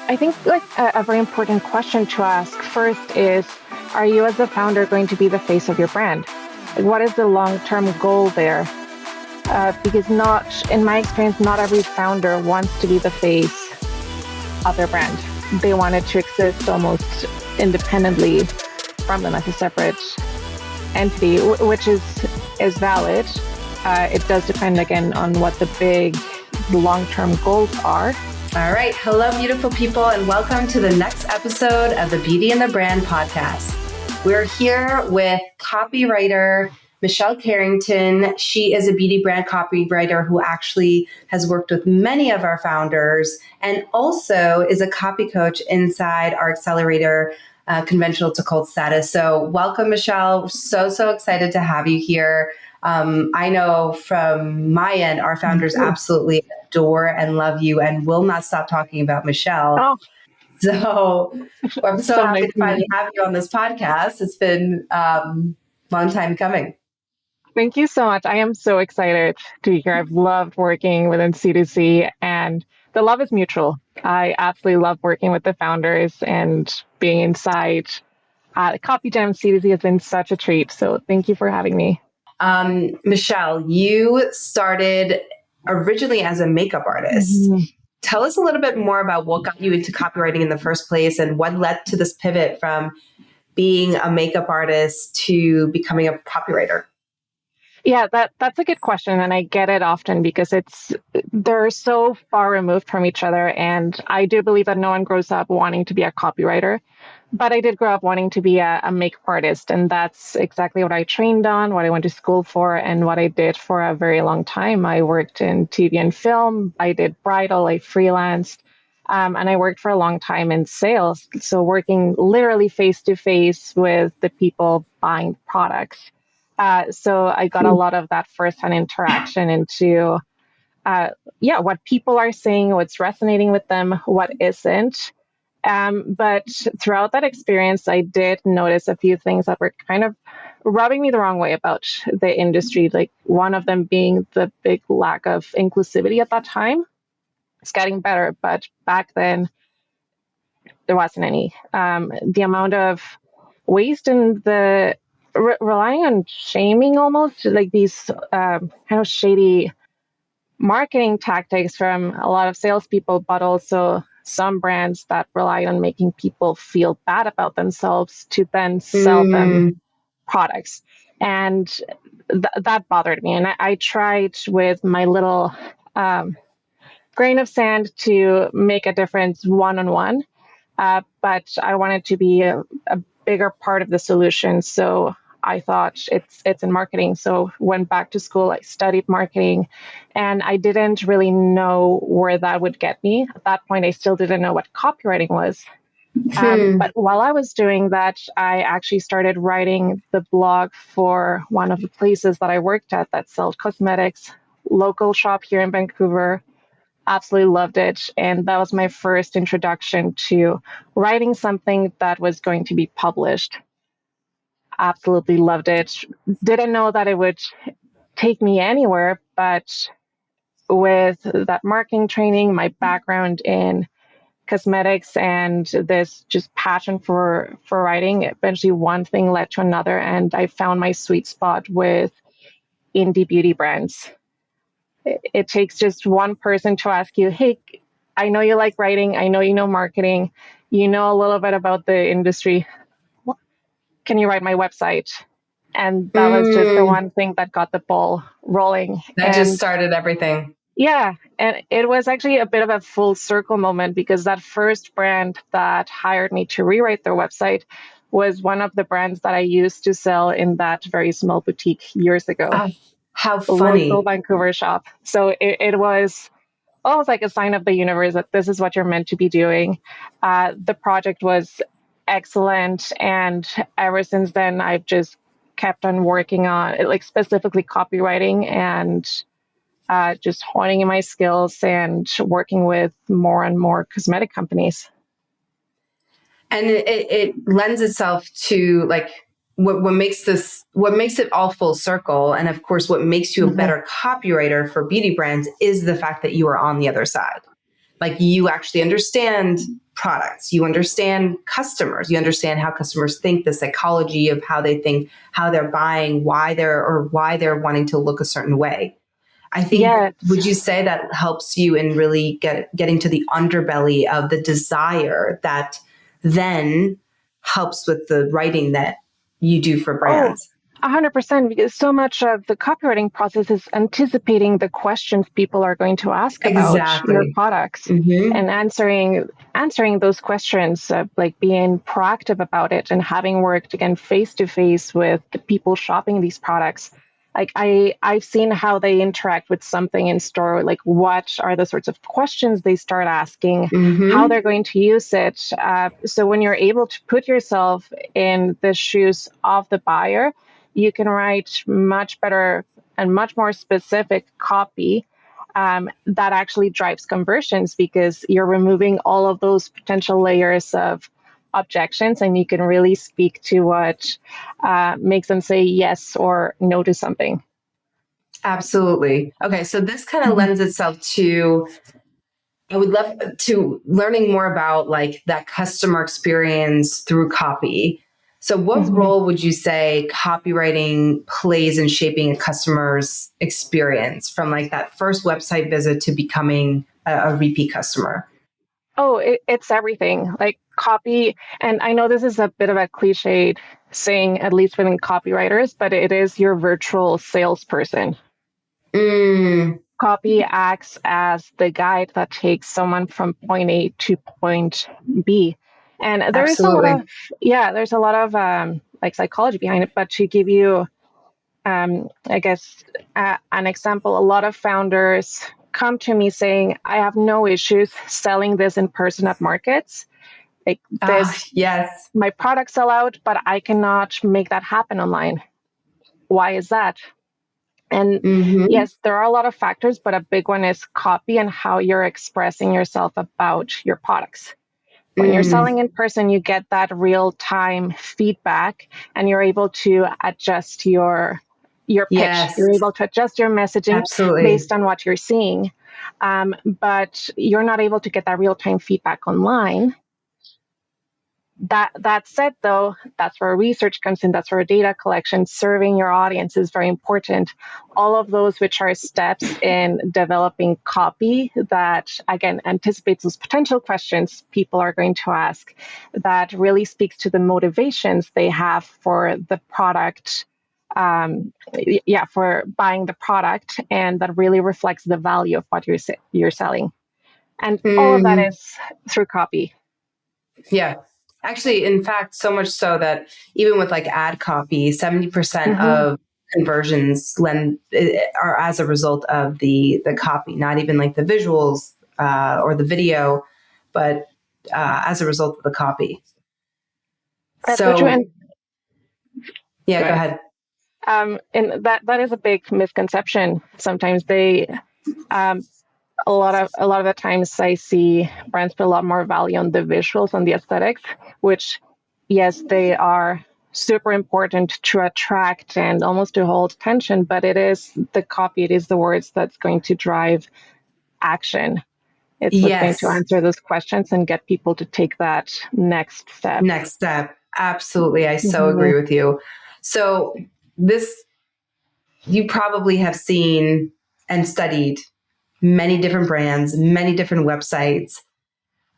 I think like a very important question to ask first is, are you as a founder going to be the face of your brand? Like, what is the long-term goal there? Because not, in my experience, not every founder wants to be the face of their brand. They want it to exist almost independently from them as a separate entity, which is valid. It does depend again on what the big long-term goals are. All right. Hello, beautiful people, and welcome to the next episode of the Beauty and the Brand podcast. We're here with copywriter Michelle Carrington. She is a beauty brand copywriter who actually has worked with many of our founders and also is a copy coach inside our accelerator, Conventional to Cold Status. So welcome, Michelle. So excited to have you here. I know from my end, our founders absolutely adore and love you and will not stop talking about Michelle. Oh, so I'm so happy nice to finally have you on this podcast. It's been a long time coming. Thank you so much. I am so excited to be here. I've loved working within C2C, and the love is mutual. I absolutely love working with the founders and being inside. Copy Jam C2C has been such a treat. So thank you for having me. Michelle, you started originally as a makeup artist. Mm-hmm. Tell us a little bit more about what got you into copywriting in the first place and what led to this pivot from being a makeup artist to becoming a copywriter. Yeah, that's a good question. And I get it often because they're so far removed from each other. And I do believe that no one grows up wanting to be a copywriter. But I did grow up wanting to be a makeup artist. And that's exactly what I trained on, what I went to school for, and what I did for a very long time. I worked in TV and film. I did bridal. I freelanced. And I worked for a long time in sales. So working literally face to face with the people buying products. So I got a lot of that firsthand interaction into, what people are saying, what's resonating with them, what isn't. But throughout that experience, I did notice a few things that were kind of rubbing me the wrong way about the industry. Like one of them being the big lack of inclusivity at that time. It's getting better, but back then there wasn't any. The amount of waste in the relying on shaming, almost like these kind of shady marketing tactics from a lot of salespeople, but also some brands that rely on making people feel bad about themselves to then sell them products. And that bothered me. And I tried with my little grain of sand to make a difference one-on-one. But I wanted to be a bigger part of the solution. So I thought it's in marketing. So went back to school, I studied marketing, and I didn't really know where that would get me. At that point, I still didn't know what copywriting was. But while I was doing that, I actually started writing the blog for one of the places that I worked at that sold cosmetics, local shop here in Vancouver. Absolutely loved it. And that was my first introduction to writing something that was going to be published. Absolutely loved it. Didn't know that it would take me anywhere, but with that marketing training, my background in cosmetics and this just passion for writing, eventually one thing led to another. And I found my sweet spot with indie beauty brands. It takes just one person to ask you, hey, I know you like writing. I know you know marketing. You know a little bit about the industry. Can you write my website? And that was just the one thing that got the ball rolling. That just started everything. Yeah. And it was actually a bit of a full circle moment because that first brand that hired me to rewrite their website was one of the brands that I used to sell in that very small boutique years ago. Oh, how funny. Local Vancouver shop. So it was almost like a sign of the universe that this is what you're meant to be doing. The project was excellent. And ever since then, I've just kept on working on it, like specifically copywriting and just honing in my skills and working with more and more cosmetic companies. And it lends itself to like what makes it all full circle. And of course, what makes you a better copywriter for beauty brands is the fact that you are on the other side. Like you actually understand products. You understand customers. You understand how customers think, the psychology of how they think, how they're buying, why they're wanting to look a certain way. I think, Yes. would you say that helps you in really getting to the underbelly of the desire that then helps with the writing that you do for Oh, brands? 100%, because so much of the copywriting process is anticipating the questions people are going to ask about your Exactly. products Mm-hmm. and answering those questions, like being proactive about it and having worked again face to face with the people shopping these products. Like I've seen how they interact with something in store, like what are the sorts of questions they start asking, how Mm-hmm. they're going to use it. So when you're able to put yourself in the shoes of the buyer, you can write much better and much more specific copy that actually drives conversions, because you're removing all of those potential layers of objections, and you can really speak to what makes them say yes or no to something. Absolutely. Okay, so this kind of lends itself to, I would love to learning more about like that customer experience through copy. So what Mm-hmm. role would you say copywriting plays in shaping a customer's experience from like that first website visit to becoming a repeat customer? Oh, it's everything. Like copy, and I know this is a bit of a cliched saying, at least within copywriters, but it is your virtual salesperson. Mm, Copy acts as the guide that takes someone from point A to point B. And there is a lot absolutely. of, yeah, there's a lot of like psychology behind it. But to give you, I guess, an example, a lot of founders come to me saying, I have no issues selling this in person at markets. Like Ah, this, yes. my products sell out, but I cannot make that happen online. Why is that? And Mm-hmm. yes, there are a lot of factors, but a big one is copy and how you're expressing yourself about your products. When you're Mm, selling in person, you get that real time feedback, and you're able to adjust your pitch. yes, You're able to adjust your messaging absolutely. based on what you're seeing. But you're not able to get that real time feedback online. That said, though, that's where research comes in. That's where data collection, serving your audience is very important. All of those, which are steps in developing copy that again anticipates those potential questions people are going to ask, that really speaks to the motivations they have for the product. For buying the product, and that really reflects the value of what you're selling. And all of that Mm, is through copy. yeah. Actually, in fact, so much so that even with like ad copy, 70% Mm-hmm. of conversions are as a result of the copy, not even like the visuals or the video, but as a result of the copy. That's so true. So And yeah, go go ahead. ahead. And that is a big misconception. Sometimes um, a lot of the times I see brands put a lot more value on the visuals, on the aesthetics, which yes, they are super important to attract and almost to hold attention, but it is the copy, it is the words that's going to drive action. It's what's going to Yes, answer those questions and get people to take that next step. next step. Absolutely, I so Mm-hmm. agree with you. So this, you probably have seen and studied many different brands, many different websites.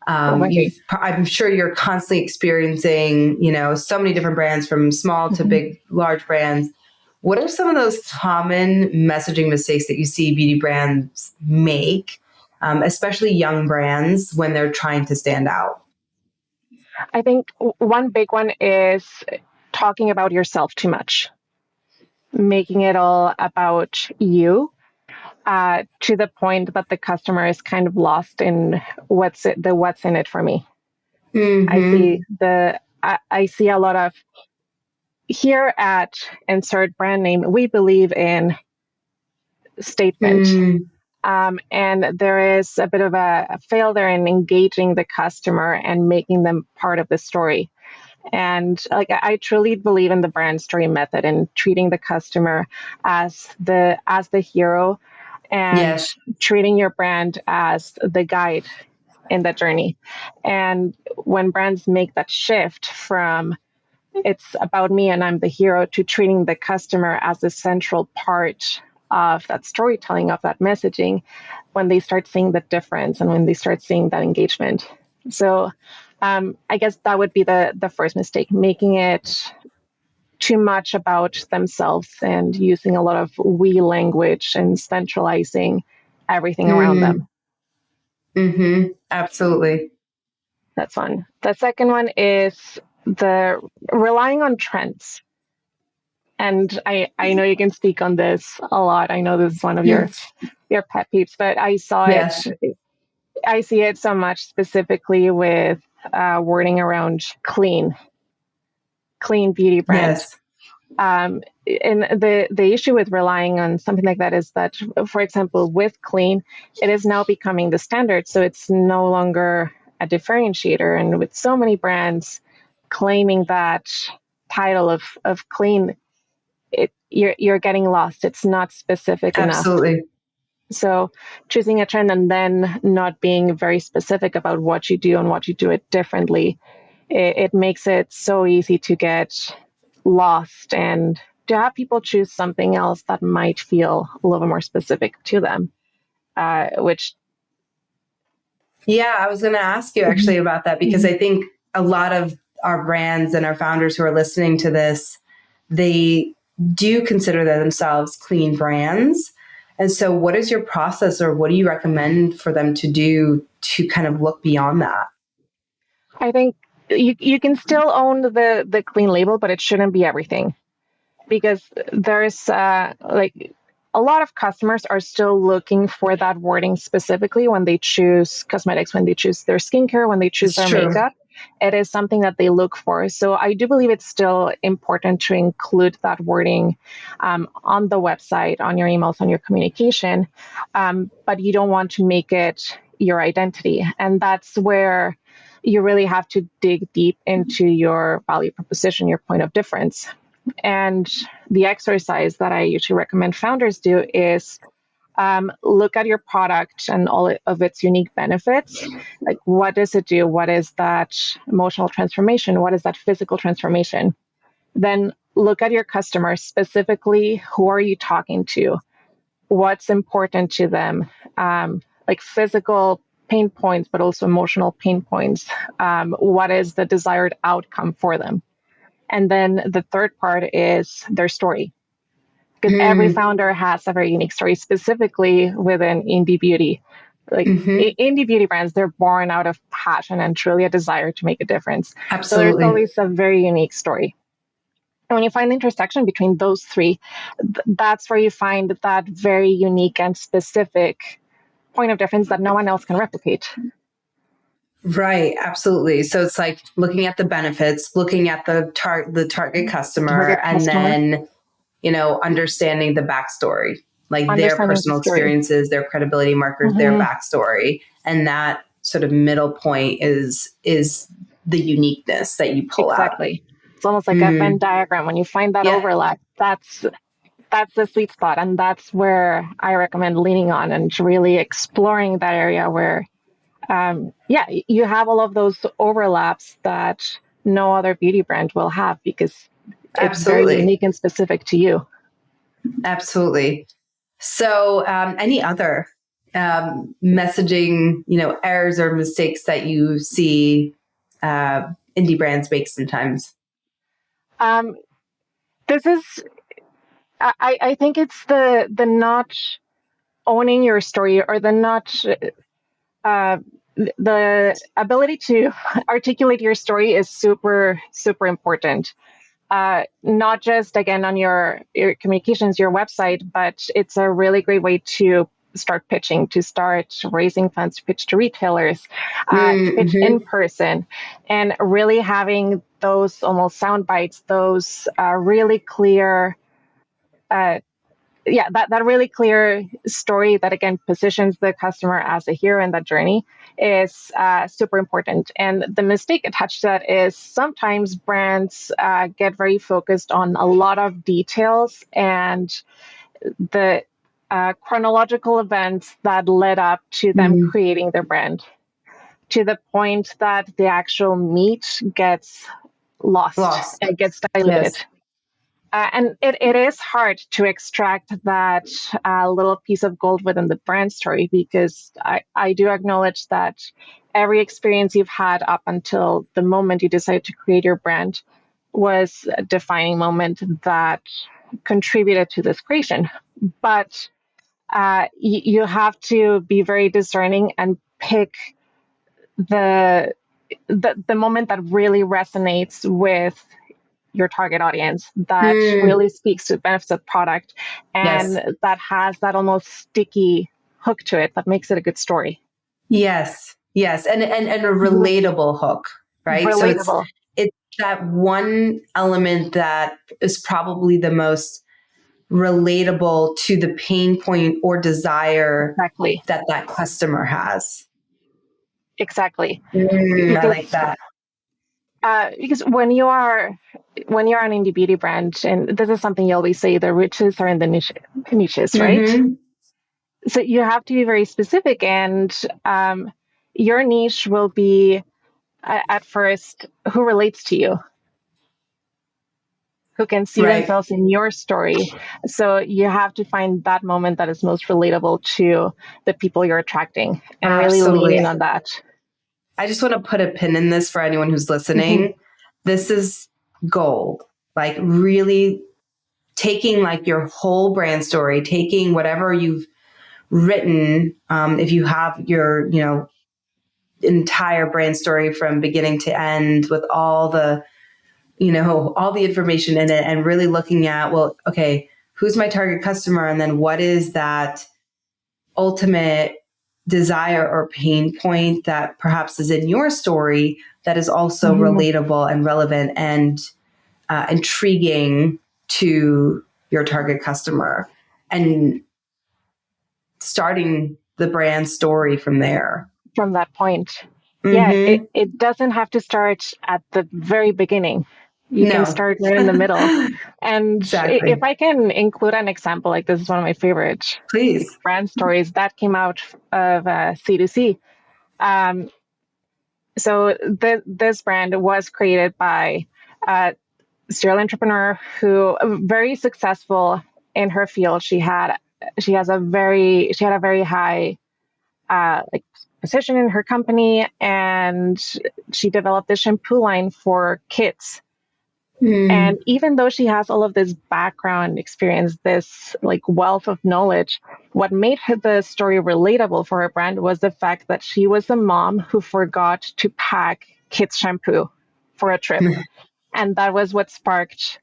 Oh, okay. I'm sure you're constantly experiencing, so many different brands from small to Mm-hmm. big, large brands. What are some of those common messaging mistakes that you see beauty brands make, especially young brands when they're trying to stand out? I think one big one is talking about yourself too much, making it all about you, to the point that the customer is kind of lost in what's in it for me. I Mm-hmm. see I see a lot of here at insert brand name. We believe in statement. Mm, And there is a bit of a fail there in engaging the customer and making them part of the story. And like I truly believe in the brand story method and treating the customer as the hero, and yes. treating your brand as the guide. in that journey. And when brands make that shift from it's about me and I'm the hero to treating the customer as the central part of that storytelling, of that messaging, when they start seeing the difference and when they start seeing that engagement. So I guess that would be the first mistake, making it too much about themselves and using a lot of we language and centralizing everything around Mm-hmm. them. Mm-hmm. Absolutely. That's one. The second one is the relying on trends. And I know you can speak on this a lot. I know this is one of your pet peeves, but Yes. I see it so much specifically with wording around clean beauty brand. Yes. And the issue with relying on something like that is that, for example, with clean, it is now becoming the standard. So it's no longer a differentiator. And with so many brands claiming that title of clean, you're getting lost. It's not specific enough. Absolutely. So choosing a trend and then not being very specific about what you do and what you do it differently, it makes it so easy to get lost and to have people choose something else that might feel a little bit more specific to them, which. Yeah, I was going to ask you actually about that, because I think a lot of our brands and our founders who are listening to this, they do consider themselves clean brands. And so what is your process, or what do you recommend for them to do to kind of look beyond that? I think you can still own the clean label, but it shouldn't be everything, because there's like a lot of customers are still looking for that wording specifically when they choose cosmetics, when they choose their skincare, when they choose It's their true. makeup. It is something that they look for. So I do believe it's still important to include that wording on the website, on your emails, on your communication, but you don't want to make it your identity. And that's where you really have to dig deep into your value proposition, your point of difference. And the exercise that I usually recommend founders do is look at your product and all of its unique benefits. Like, what does it do? What is that emotional transformation? What is that physical transformation? Then look at your customers specifically. Who are you talking to? What's important to them? Like physical pain points, but also emotional pain points. What is the desired outcome for them? And then the third part is their story, because every Mm-hmm. founder has a very unique story, specifically within indie beauty. Like Mm-hmm. indie beauty brands, they're born out of passion and truly a desire to make a difference. So there's Absolutely. always a very unique story. And when you find the intersection between those three, that's where you find that very unique and specific point of difference that no one else can replicate. Right, absolutely. So it's like looking at the benefits, looking at the target customer, Target and customer, then understanding the backstory, like their understanding the personal story. experiences, their credibility markers, their backstory, and that sort of middle point is the uniqueness that you pull out. Exactly. It's almost like a Venn Mm, diagram. When you find that yeah, overlap, that's the sweet spot, and that's where I recommend leaning on and really exploring that area where you have all of those overlaps that no other beauty brand will have, because it's very absolutely, unique and specific to you. absolutely. So, any other messaging, errors or mistakes that you see indie brands make sometimes? um, this is I think it's the not owning your story, or the not uh, the ability to articulate your story is super super important. Not just again on your communications, your website, but it's a really great way to start pitching, to start raising funds, to pitch to retailers, to pitch in Mm-hmm. person, and really having those almost sound bites, those really clear. That really clear story that again positions the customer as a hero in that journey is super important. And the mistake attached to that is sometimes brands get very focused on a lot of details and the chronological events that led up to them Mm-hmm. creating their brand. to the point that the actual meat gets lost. Lost. It gets diluted. Yes. And it is hard to extract that little piece of gold within the brand story, because I do acknowledge that every experience you've had up until the moment you decide to create your brand was a defining moment that contributed to this creation. But you have to be very discerning and pick the moment that really resonates with your target audience, that really speaks to the benefits of the product, and Yes. that has that almost sticky hook to it that makes it a good story. Yes. Yes. And a relatable hook, right? Relatable. So it's that one element that is probably the most relatable to the pain point or desire Exactly. that customer has. Exactly. I like that. Because when you are an indie beauty brand, and this is something you always say, the riches are in the niches, right? So you have to be very specific, and your niche will be at first who relates to you, who can see themselves in your story. So you have to find that moment that is most relatable to the people you're attracting, and really lean in on that. I just want to put a pin in this for anyone who's listening. This is gold. Like really taking like your whole brand story, taking whatever you've written, if you have your, entire brand story from beginning to end with all the, all the information in it, and really looking at, well, okay, who's my target customer? And then what is that ultimate desire or pain point that perhaps is in your story that is also relatable and relevant and intriguing to your target customer, and starting the brand story from there. From that point. Yeah, it doesn't have to start at the very beginning. You can start right in the middle. And if I can include an example, like this is one of my favorite brand stories that came out of C2C. So this brand was created by a serial entrepreneur who very successful in her field. She had a very high position in her company, and she developed this shampoo line for kids. And even though she has all of this background experience, this like wealth of knowledge, what made the story relatable for her brand was the fact that she was a mom who forgot to pack kids shampoo for a trip. And that was what sparked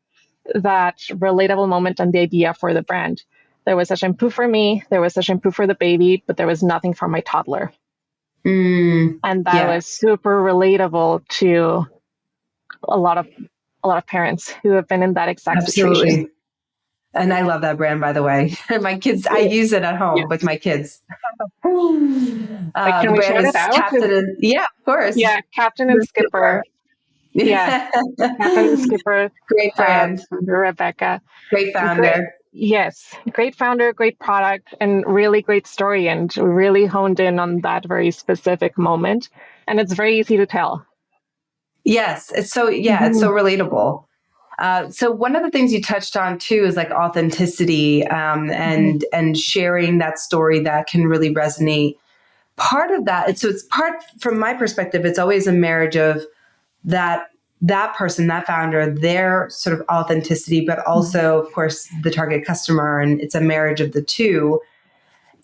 that relatable moment and the idea for the brand. There was a shampoo for me, there was a shampoo for the baby, but there was nothing for my toddler. And that was super relatable to a lot of parents who have been in that exact situation. And I love that brand, by the way. My kids, I use it at home with my kids. Can we shout it out? Captain of course. Yeah, Captain and Skipper. Yeah, Captain and Skipper. Great brand. Rebecca. Great founder. Yes, great founder, great product, and really great story, and really honed in on that very specific moment. And it's very easy to tell. Yes, it's so relatable. So one of the things you touched on too is like authenticity, and sharing that story that can really resonate. Part of that, so it's part, from my perspective, it's always a marriage of that person, that founder, their sort of authenticity, but also, of course, the target customer, and it's a marriage of the two.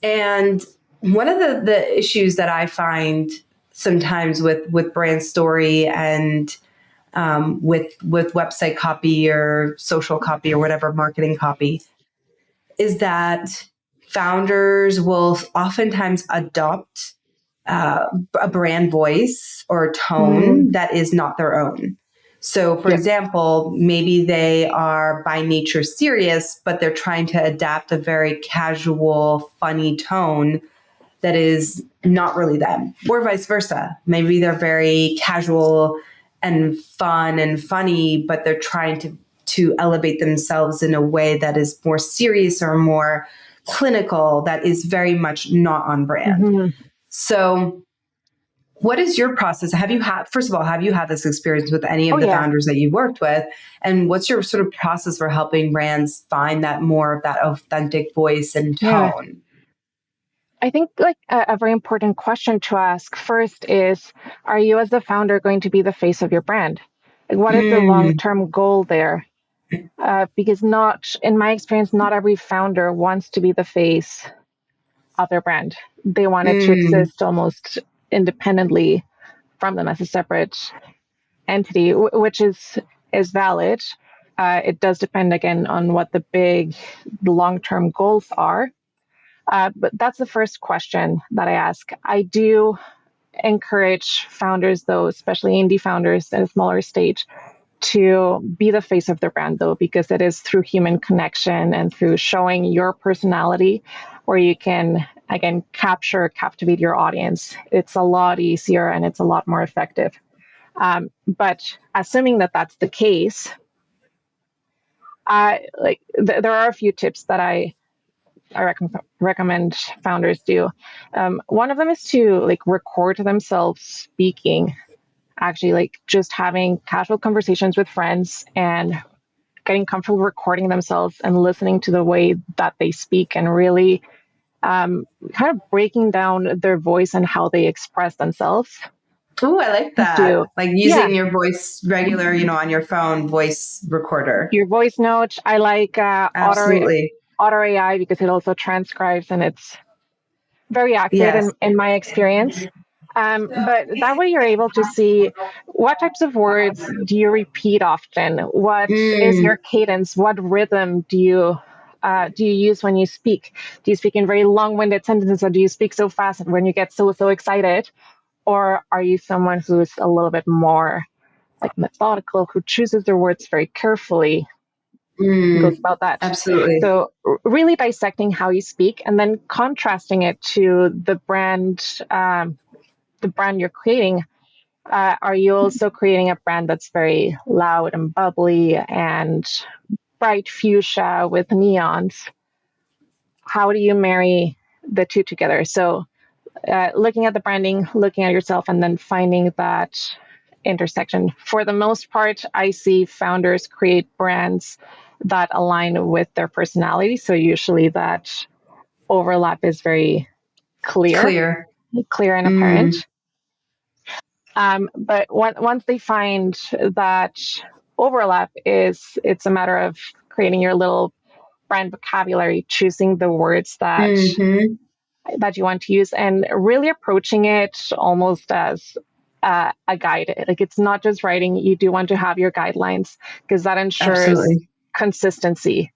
And one of the issues that I find sometimes with brand story and with website copy or social copy or whatever marketing copy is that founders will oftentimes adopt a brand voice or tone that is not their own. So, for example, maybe they are by nature serious, but they're trying to adapt a very casual, funny tone that is not really them, or vice versa. Maybe they're very casual and fun and funny, but they're trying to elevate themselves in a way that is more serious or more clinical, that is very much not on brand. So What is your process? First of all, have you had this experience with any Oh, of the yeah. founders that you've worked with? And what's your sort of process for helping brands find that more of that authentic voice and Yeah. tone? I think like a very important question to ask first is, are you as the founder going to be the face of your brand? Like, what is the Mm, long-term goal there? Because in my experience, not every founder wants to be the face of their brand. They want it to mm, exist almost independently from them as a separate entity, which is valid. It does depend again on what the big long-term goals are. But that's the first question that I ask. I do encourage founders, though, especially indie founders at a smaller stage, to be the face of their brand, though, because it is through human connection and through showing your personality where you can, again, captivate your audience. It's a lot easier and it's a lot more effective. But assuming that that's the case, there are a few tips that I recommend founders do. One of them is to like record themselves speaking, actually, like just having casual conversations with friends and getting comfortable recording themselves and listening to the way that they speak and really kind of breaking down their voice and how they express themselves. Oh, I like that. To, Like yeah, using your voice regular, on your phone voice recorder. your voice notes. I like Absolutely. Otter AI because it also transcribes and it's very accurate Yes. in my experience. But that way you're able to see what types of words do you repeat often? What is Mm, your cadence? What rhythm do you use when you speak? Do you speak in very long-winded sentences, or do you speak so fast when you get so excited? Or are you someone who's a little bit more like methodical, who chooses their words very carefully, goes mm, about that? absolutely. So really dissecting how you speak and then contrasting it to the brand you're creating. Are you also creating a brand that's very loud and bubbly and bright fuchsia with neons? How do you marry the two together? So, looking at the branding, looking at yourself, and then finding that intersection. For the most part, I see founders create brands that align with their personality. So, usually that overlap is very clear, Clear. clear and Mm, apparent. But once they find that overlap it's a matter of creating your little brand vocabulary, choosing the words mm-hmm. that you want to use, and really approaching it almost as a guide. Like it's not just writing; you do want to have your guidelines because that ensures Absolutely. consistency.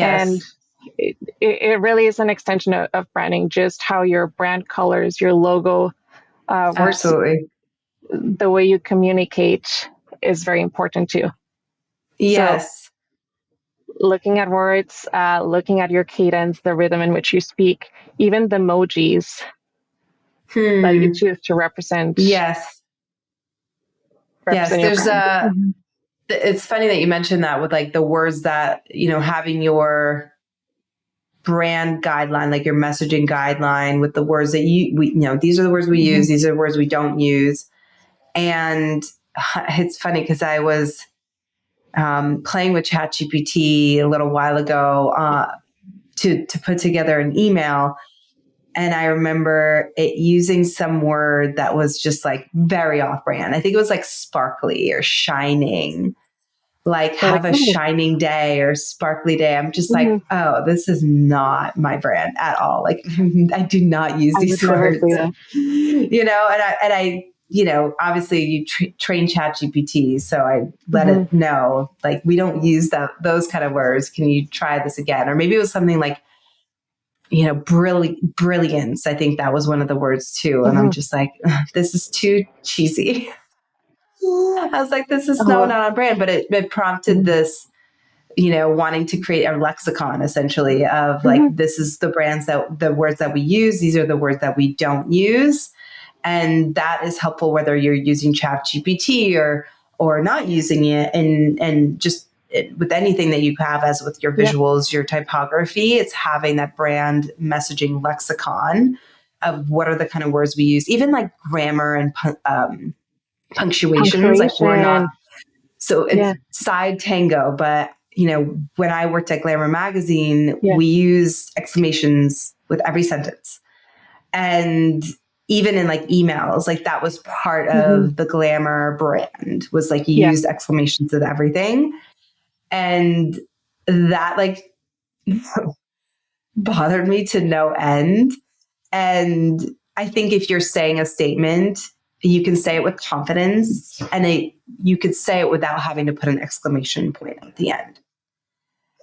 And Yes. it really is an extension of branding, just how your brand colors, your logo works, Absolutely. the way you communicate is very important too. So Yes. looking at words, looking at your cadence, the rhythm in which you speak, even the emojis that you Hmm. choose to Yes. Yes. represent your There's brand. a, it's funny that you mentioned that with like the words that, having your brand guideline, like your messaging guideline with the words that these are the words we Mm-hmm. use. These are the words we don't use. And it's funny because I was playing with ChatGPT a little while ago to put together an email. And I remember it using some word that was just like very off brand. I think it was like sparkly or shining, like They're like, have a oh, shining day or sparkly day. I'm just like, mm-hmm. oh, this is not my brand at all. Like I do not use I these would never say words, that. and I, obviously you train ChatGPT, so I let Mm-hmm. it know, like, we don't use those kind of words. Can you try this again? Or maybe it was something like, brilliance. I think that was one of the words too. And I'm Mm-hmm. just like, this is too cheesy. I was like, this is not Oh, on brand, but it prompted mm-hmm. this, wanting to create a lexicon essentially of like, Mm-hmm. this is the words that we use. These are the words that we don't use. And that is helpful whether you're using Chat GPT or not using it. And just with anything that you have, as with your Yep. visuals, your typography, it's having that brand messaging lexicon of what are the kind of words we use, even like grammar and punctuations. Like we're not, Punctuation. so it's Yeah. side tango, but when I worked at Glamour magazine, Yeah. we used exclamations with every sentence. And even in like emails, like that was part Mm-hmm. of the Glamour brand, was like you Yeah. used exclamations with everything. And that like bothered me to no end. And I think if you're saying a statement, you can say it with confidence, and you could say it without having to put an exclamation point at the end.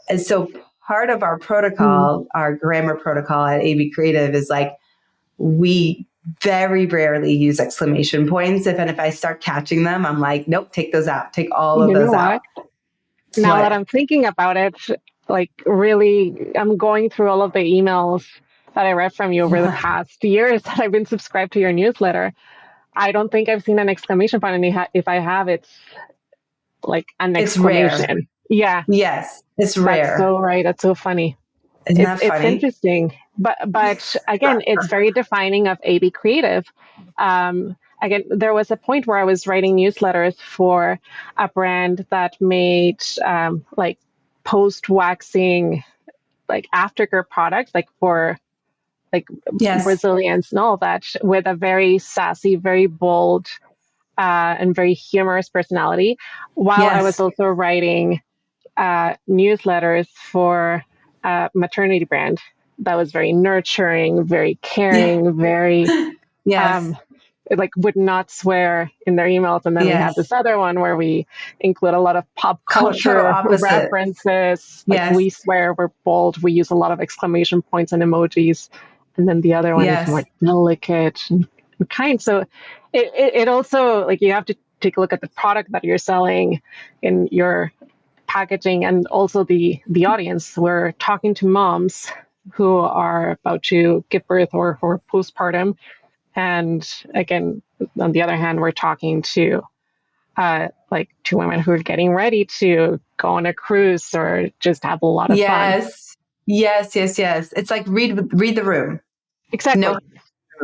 And so part of our protocol, our grammar protocol at AB Creative is like, we very rarely use exclamation points. And if I start catching them, I'm like, nope, take those out. Take all of You know those out. what? Now that What? I'm thinking about it, like really, I'm going through all of the emails that I read from you over the past years that I've been subscribed to your newsletter. I don't think I've seen an exclamation point, and if I have, it's like an It's rare. exclamation. Yeah, Yes, it's that's rare. so right. That's so funny. Isn't that It's funny? interesting, but again, it's very defining of AB Creative. Again, there was a point where I was writing newsletters for a brand that made like post waxing, like aftercare products, like for like Yes. Brazilians and all that, with a very sassy, very bold, and very humorous personality. While I was Yes. also writing newsletters for a maternity brand that was very nurturing, very Yeah. caring, very Yes. um, like would not swear in their emails. And then we have Yes. this other one where we include a lot of pop Total culture opposite. references. Like Yes. we swear, we're bold, we use a lot of exclamation points and emojis. And then the other one is more Yes. delicate and kind. So it also, like, you have to take a look at the product that you're selling in your packaging, and also the audience. We're talking to moms who are about to give birth or postpartum, and again, on the other hand, we're talking to like two women who are getting ready to go on a cruise or just have a lot of fun. Yes. Yes. Yes. Yes. It's like read the room. No, Exactly.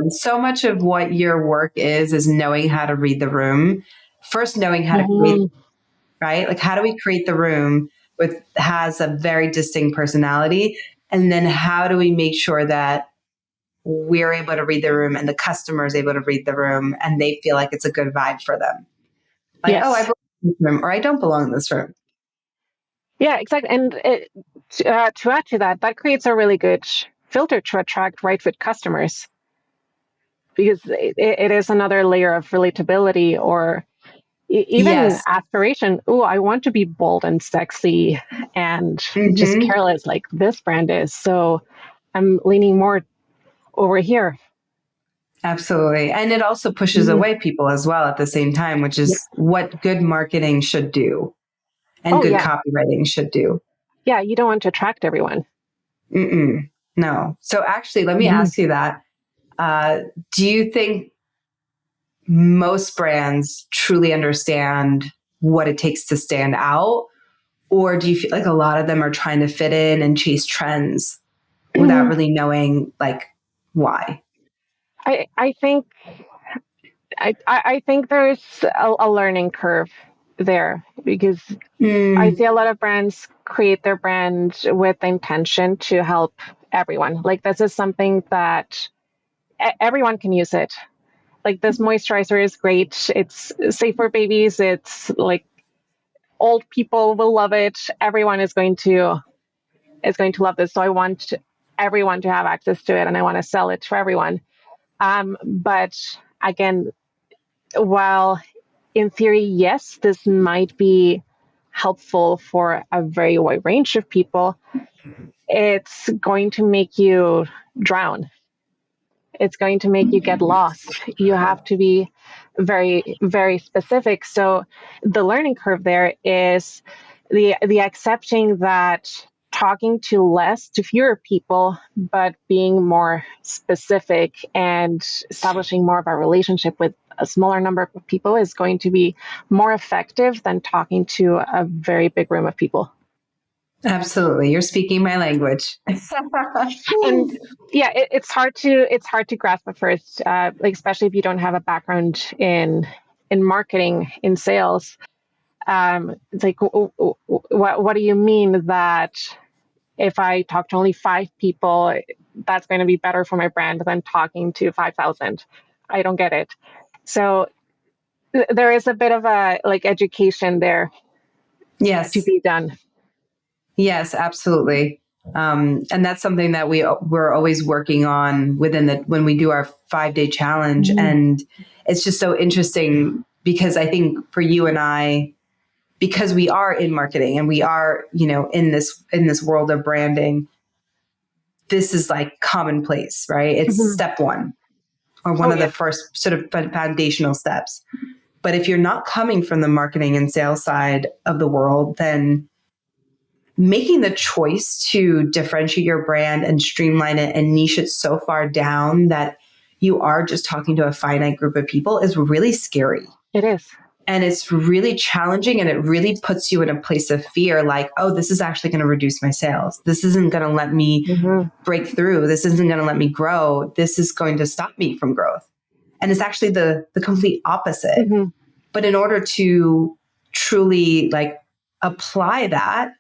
so much of what your work is knowing how to read the room. First, knowing how to create, Mhm. right? Like, how do we create the room with has a very distinct personality, and then how do we make sure that we're able to read the room and the customer is able to read the room and they feel like it's a good vibe for them. Like, oh, I Yes. belong in this room, or I don't belong in this room. Yeah, exactly. And to add to that, that creates a really good filter to attract right fit customers, because it is another layer of relatability, or even Yes. aspiration. Oh, I want to be bold and sexy and just Mm-hmm. careless like this brand is. So I'm leaning more over here. Absolutely. And it also pushes Mhm. away people as well at the same time, which Yeah. is what good marketing should do and Oh, good yeah. copywriting should do. Yeah. You don't want to attract everyone. Mm-mm. No. So actually, let me Mhm. ask you that. Do you think most brands truly understand what it takes to stand out? Or do you feel like a lot of them are trying to fit in and chase trends without really knowing like why? I think I think there's a learning curve there, because I Mm, see a lot of brands create their brand with the intention to help everyone. Like, this is something that everyone can use it. Like, this moisturizer is great. It's safe for babies. It's like old people will love it. Everyone is going to love this. So I want everyone to have access to it, and I want to sell it to everyone. But again, while in theory, yes, this might be helpful for a very wide range of people, it's going to make you drown. It's going to make you get lost. You have to be very, very specific. So the learning curve there is the accepting that talking to fewer people, but being more specific and establishing more of a relationship with a smaller number of people is going to be more effective than talking to a very big room of people. Absolutely. You're speaking my language. And yeah, it's hard to grasp at first, like especially if you don't have a background in marketing, in sales. It's like, what do you mean that if I talk to only 5 people, that's going to be better for my brand than talking to 5,000? I don't get it. So there is a bit of a like education there to Yes. be done. Yes, absolutely. And that's something that we're always working on when we do our 5-day challenge. Mhm. And it's just so interesting because I think for you and I, because we are in marketing and we are, in this world of branding, this is like commonplace, right? It's Mhm. step one, or one Oh of the yeah. first sort of foundational steps. But if you're not coming from the marketing and sales side of the world, then making the choice to differentiate your brand and streamline it and niche it so far down that you are just talking to a finite group of people is really scary. It is. And it's really challenging, and it really puts you in a place of fear, like, oh, this is actually going to reduce my sales. This isn't going to let me Hmm. break through. This isn't going to let me grow. This is going to stop me from growth. And it's actually the complete opposite. Hmm. But in order to truly like apply that,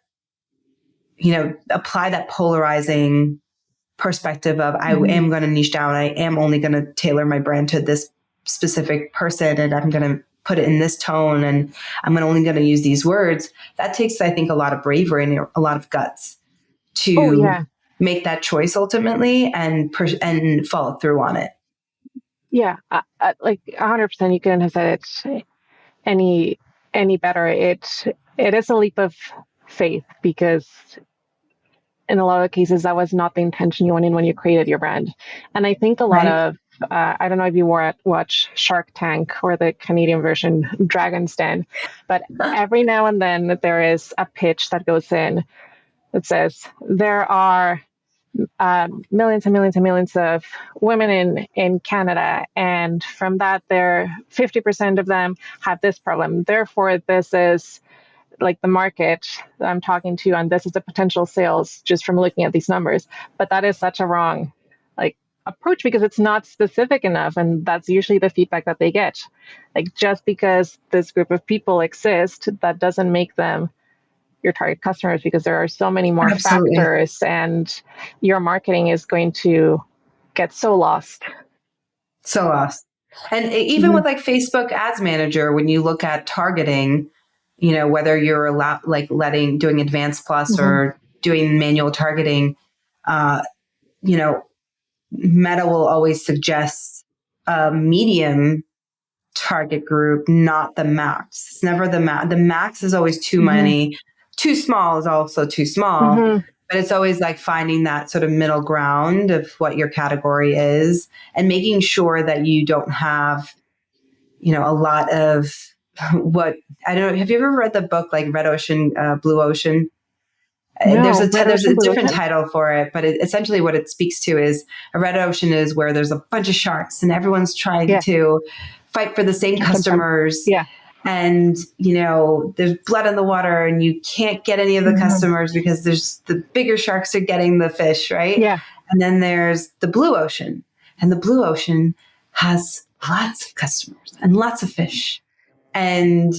apply that polarizing perspective of I Hmm. am going to niche down. I am only going to tailor my brand to this specific person, and I'm going to put it in this tone, and I'm only going to use these words. That takes, I think, a lot of bravery and a lot of guts Oh to yeah. make that choice ultimately and follow through on it. Yeah. Like 100%. You couldn't have said it any any better. It is a leap of faith because in a lot of cases that was not the intention you went in when you created your brand. And I think a lot Right? of I don't know if you watch Shark Tank or the Canadian version Dragon's Den, but every now and then there is a pitch that goes in that says there are millions and millions and millions of women in Canada, and from that, there 50% of them have this problem. Therefore, this is like the market that I'm talking to, and this is the potential sales just from looking at these numbers. But that is such a wrong like approach because it's not specific enough, and that's usually the feedback that they get. Like just because this group of people exist, that doesn't make them your target customers because there are so many more Absolutely. factors, and your marketing is going to get so lost. So lost. And even Mhm. with like Facebook Ads Manager, when you look at targeting, whether you're doing Advanced Plus Mhm. or doing manual targeting, uh, you know, Meta will always suggest a medium target group, not the max. It's never the max. The max is always too Mhm. many. Too small is also too small. Mhm. But it's always like finding that sort of middle ground of what your category is and making sure that you don't have, a lot of what I don't know. Have you ever read the book like Red Ocean, Blue Ocean? No, Red There's Ocean, a Blue different Ocean. title for it, but essentially what it speaks to is a red ocean is where there's a bunch of sharks and everyone's trying Yeah, to fight for the same keep them from. customers, Yeah. and there's blood in the water and you can't get any of the Mhm. customers because there's the bigger sharks are getting the fish, right? Yeah. And then there's the blue ocean, and the blue ocean has lots of customers and lots of fish, and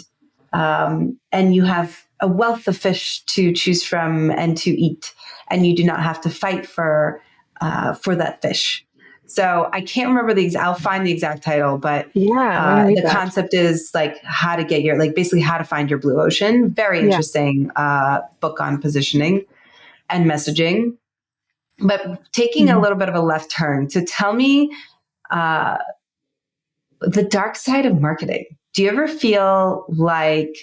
you have a wealth of fish to choose from and to eat, and you do not have to fight for that fish. So I can't remember I'll find the exact title, but Yeah, I'm gonna read the that. concept is like how to get basically how to find your blue ocean. Very Yeah. interesting book on positioning and messaging. But taking a Mhm. little bit of a left turn to tell me uh, the dark side of marketing. Do you ever feel like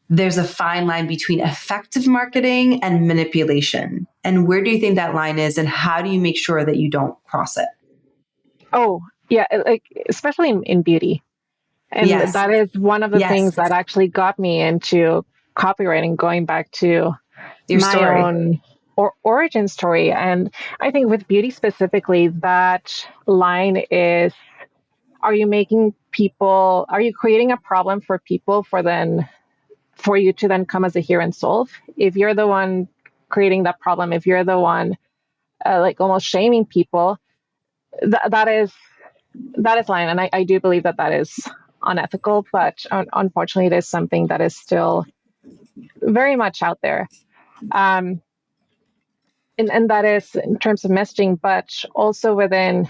there's a fine line between effective marketing and manipulation? And where do you think that line is? And how do you make sure that you don't cross it? Oh, yeah, like especially in beauty. And Yes. that is one of the Yes. things that actually got me into copywriting, going back to Your my story. own origin story. And I think with beauty specifically, that line is, are you creating a problem for people for then for you to then come as a hero and solve. If you're the one creating that problem, if you're the one like almost shaming people, that is lying. And I do believe that is unethical, but unfortunately, it is something that is still very much out there. And that is in terms of messaging, but also within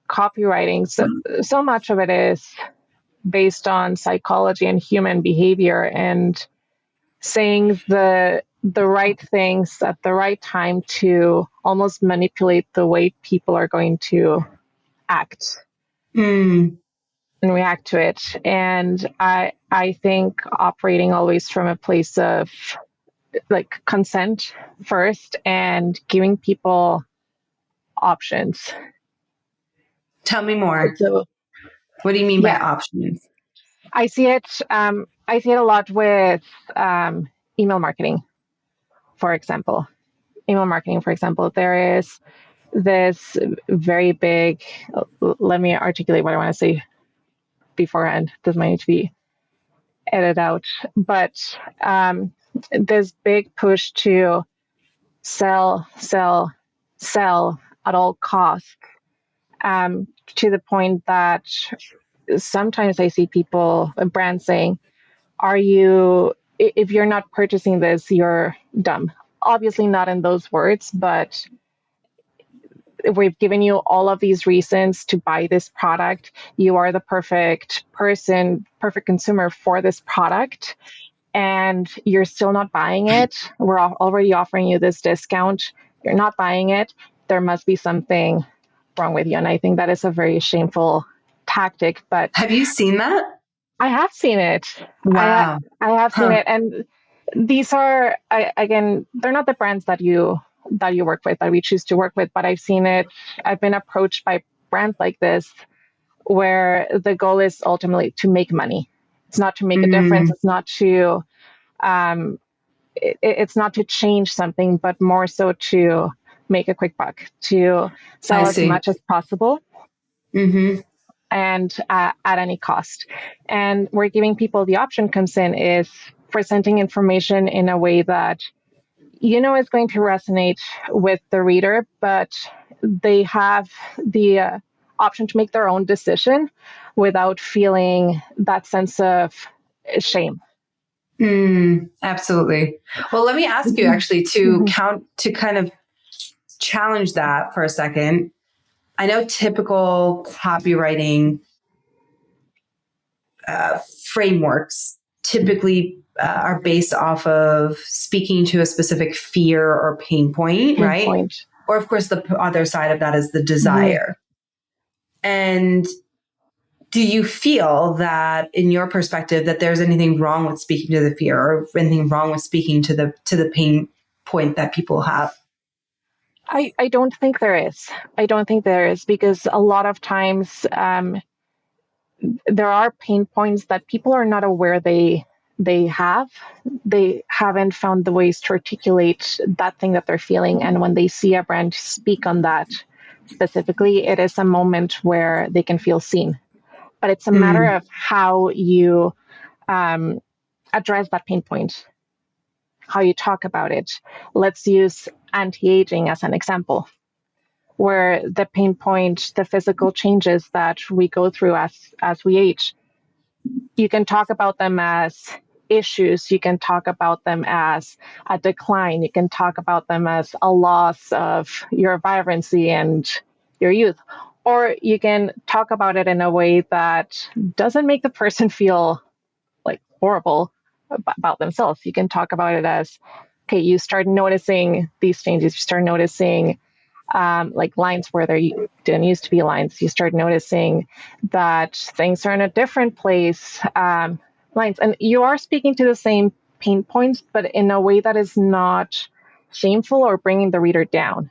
copywriting. So much of it is based on psychology and human behavior and saying the right things at the right time to almost manipulate the way people are going to act and react to it. And I think operating always from a place of like consent first and giving people options. Tell me more. So, what do you mean by options? I see it. I see it a lot with email marketing, for example. There is this very big. Let me articulate what I want to say beforehand. Doesn't need to be edited out, but this big push to sell at all costs, to the point that sometimes I see people, brands saying, if you're not purchasing this, you're dumb. Obviously not in those words, but we've given you all of these reasons to buy this product. You are the perfect person, perfect consumer for this product, and you're still not buying it. We're already offering you this discount. You're not buying it. There must be something wrong with you. And I think that is a very shameful tactic. But have you seen that? I have seen it. Wow. I have seen it. And these are, again, they're not the brands that you work with, that we choose to work with, but I've seen it. I've been approached by brands like this where the goal is ultimately to make money. It's not to make a difference. It's not to, it's not to change something, but more so to make a quick buck, to sell as much as possible. And at any cost. And where giving people the option comes in is presenting information in a way that is going to resonate with the reader, but they have the option to make their own decision without feeling that sense of shame. Absolutely. Well, let me ask you actually to kind of challenge that for a second. I know typical copywriting frameworks typically are based off of speaking to a specific fear or pain point, right? Or of course, the other side of that is the desire. And do you feel that, in your perspective, that there's anything wrong with speaking to the fear or anything wrong with speaking to the pain point that people have? I don't think there is. Because a lot of times there are pain points that people are not aware they have. They haven't found the ways to articulate that thing that they're feeling. And when they see a brand speak on that specifically, it is a moment where they can feel seen. But it's a matter of how you address that pain point, how you talk about it. Let's use anti-aging as an example, where the pain point, the physical changes that we go through as we age, you can talk about them as issues. You can talk about them as a decline. You can talk about them as a loss of your vibrancy and your youth. Or you can talk about it in a way that doesn't make the person feel like horrible about themselves. You can talk about it as, okay, you start noticing these changes. You start noticing like lines where there didn't used to be lines. You start noticing that things are in a different place, lines. And you are speaking to the same pain points, but in a way that is not shameful or bringing the reader down.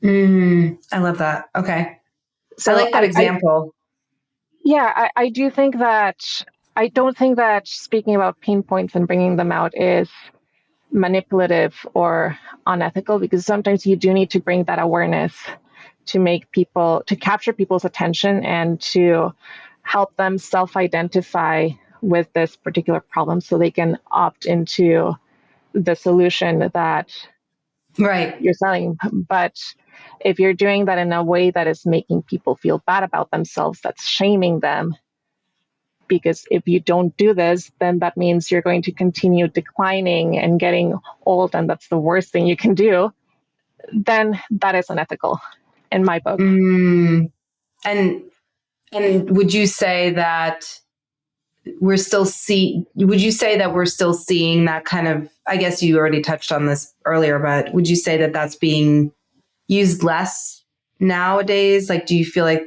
I love that. Okay. So I like that example. I do think that, I don't think that speaking about pain points and bringing them out is manipulative or unethical, because sometimes you do need to bring that awareness to capture people's attention and to help them self-identify with this particular problem so they can opt into the solution that Right. you're selling. But if you're doing that in a way that is making people feel bad about themselves, that's shaming them, because if you don't do this, then that means you're going to continue declining and getting old, and that's the worst thing you can do, then that is unethical in my book. Mm. And would you say that we're still seeing that kind of, I guess you already touched on this earlier, but would you say that that's being used less nowadays? Like, do you feel like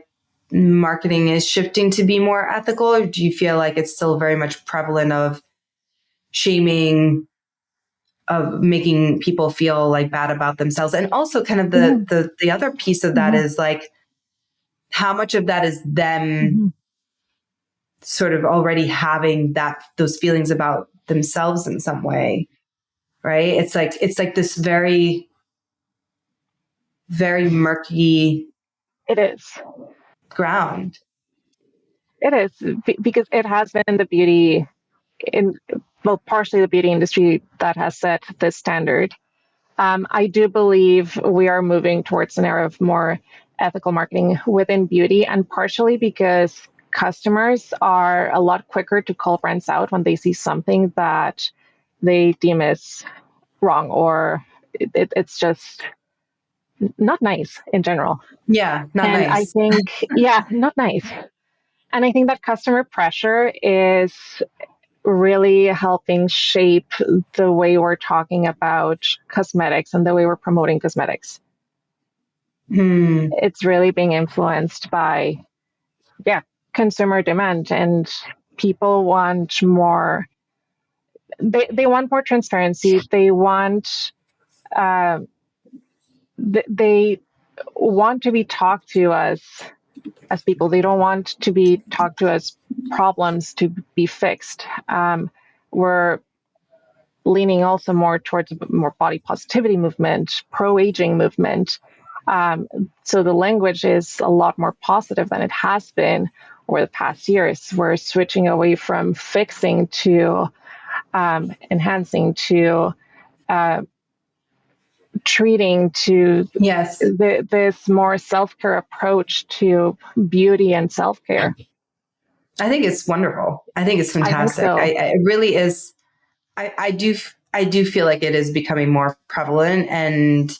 marketing is shifting to be more ethical, or do you feel like it's still very much prevalent of shaming, of making people feel like bad about themselves? And also kind of the other piece of that is like, how much of that is them sort of already having those feelings about themselves in some way, right? It's like this very, very murky It is. ground. It is, because it has been the beauty partially the beauty industry that has set this standard. I do believe we are moving towards an era of more ethical marketing within beauty, and partially because customers are a lot quicker to call brands out when they see something that they deem is wrong, or it's just not nice in general. Yeah, not And I nice. think, not nice. And I think that customer pressure is really helping shape the way we're talking about cosmetics and the way we're promoting cosmetics. It's really being influenced by, consumer demand, and people want more. They want more transparency. They want they want to be talked to as people. They don't want to be talked to as problems to be fixed. We're leaning also more towards a more body positivity movement, pro-aging movement. So the language is a lot more positive than it has been over the past years. We're switching away from fixing to enhancing, to treating, to this more self-care approach to beauty and self-care. I think it's wonderful. I think it's fantastic. I think so. It really is. I do feel like it is becoming more prevalent, and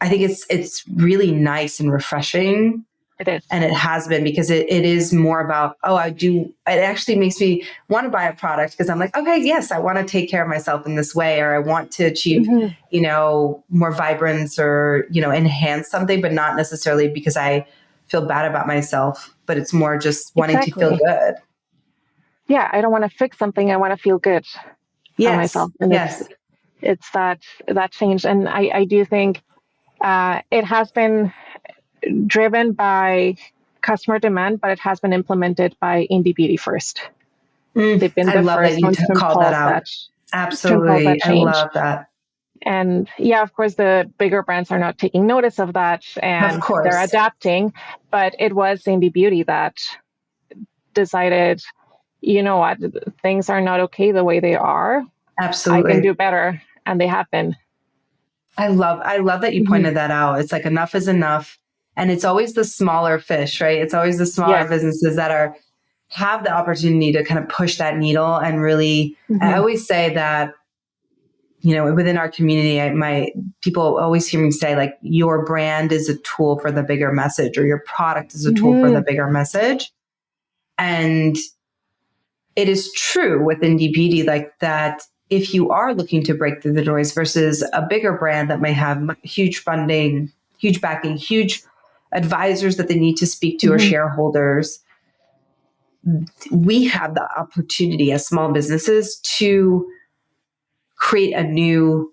I think it's really nice and refreshing. It is. And it has been, because it is more about, it actually makes me want to buy a product, because I'm like, okay, yes, I want to take care of myself in this way, or I want to achieve, more vibrance, or, enhance something, but not necessarily because I feel bad about myself, but it's more just wanting to feel good. Yeah. I don't want to fix something. I want to feel good for myself. And it's that change. And I do think it has been driven by customer demand, but it has been implemented by indie beauty first. They've been the first ones to call that out. Absolutely. I love that. And of course, the bigger brands are not taking notice of that, and they're adapting. But it was indie beauty that decided, you know what, things are not okay the way they are. Absolutely. I can do better. And they have been. I love that you pointed that out. It's like, enough is enough. And it's always the smaller fish, right? It's always the smaller businesses that have the opportunity to kind of push that needle and really, I always say that, within our community, people always hear me say, like, your brand is a tool for the bigger message, or your product is a tool for the bigger message. And it is true with indie beauty, like that. If you are looking to break through the noise versus a bigger brand that may have huge funding, huge backing, huge advisors that they need to speak to, or shareholders, we have the opportunity as small businesses to create a new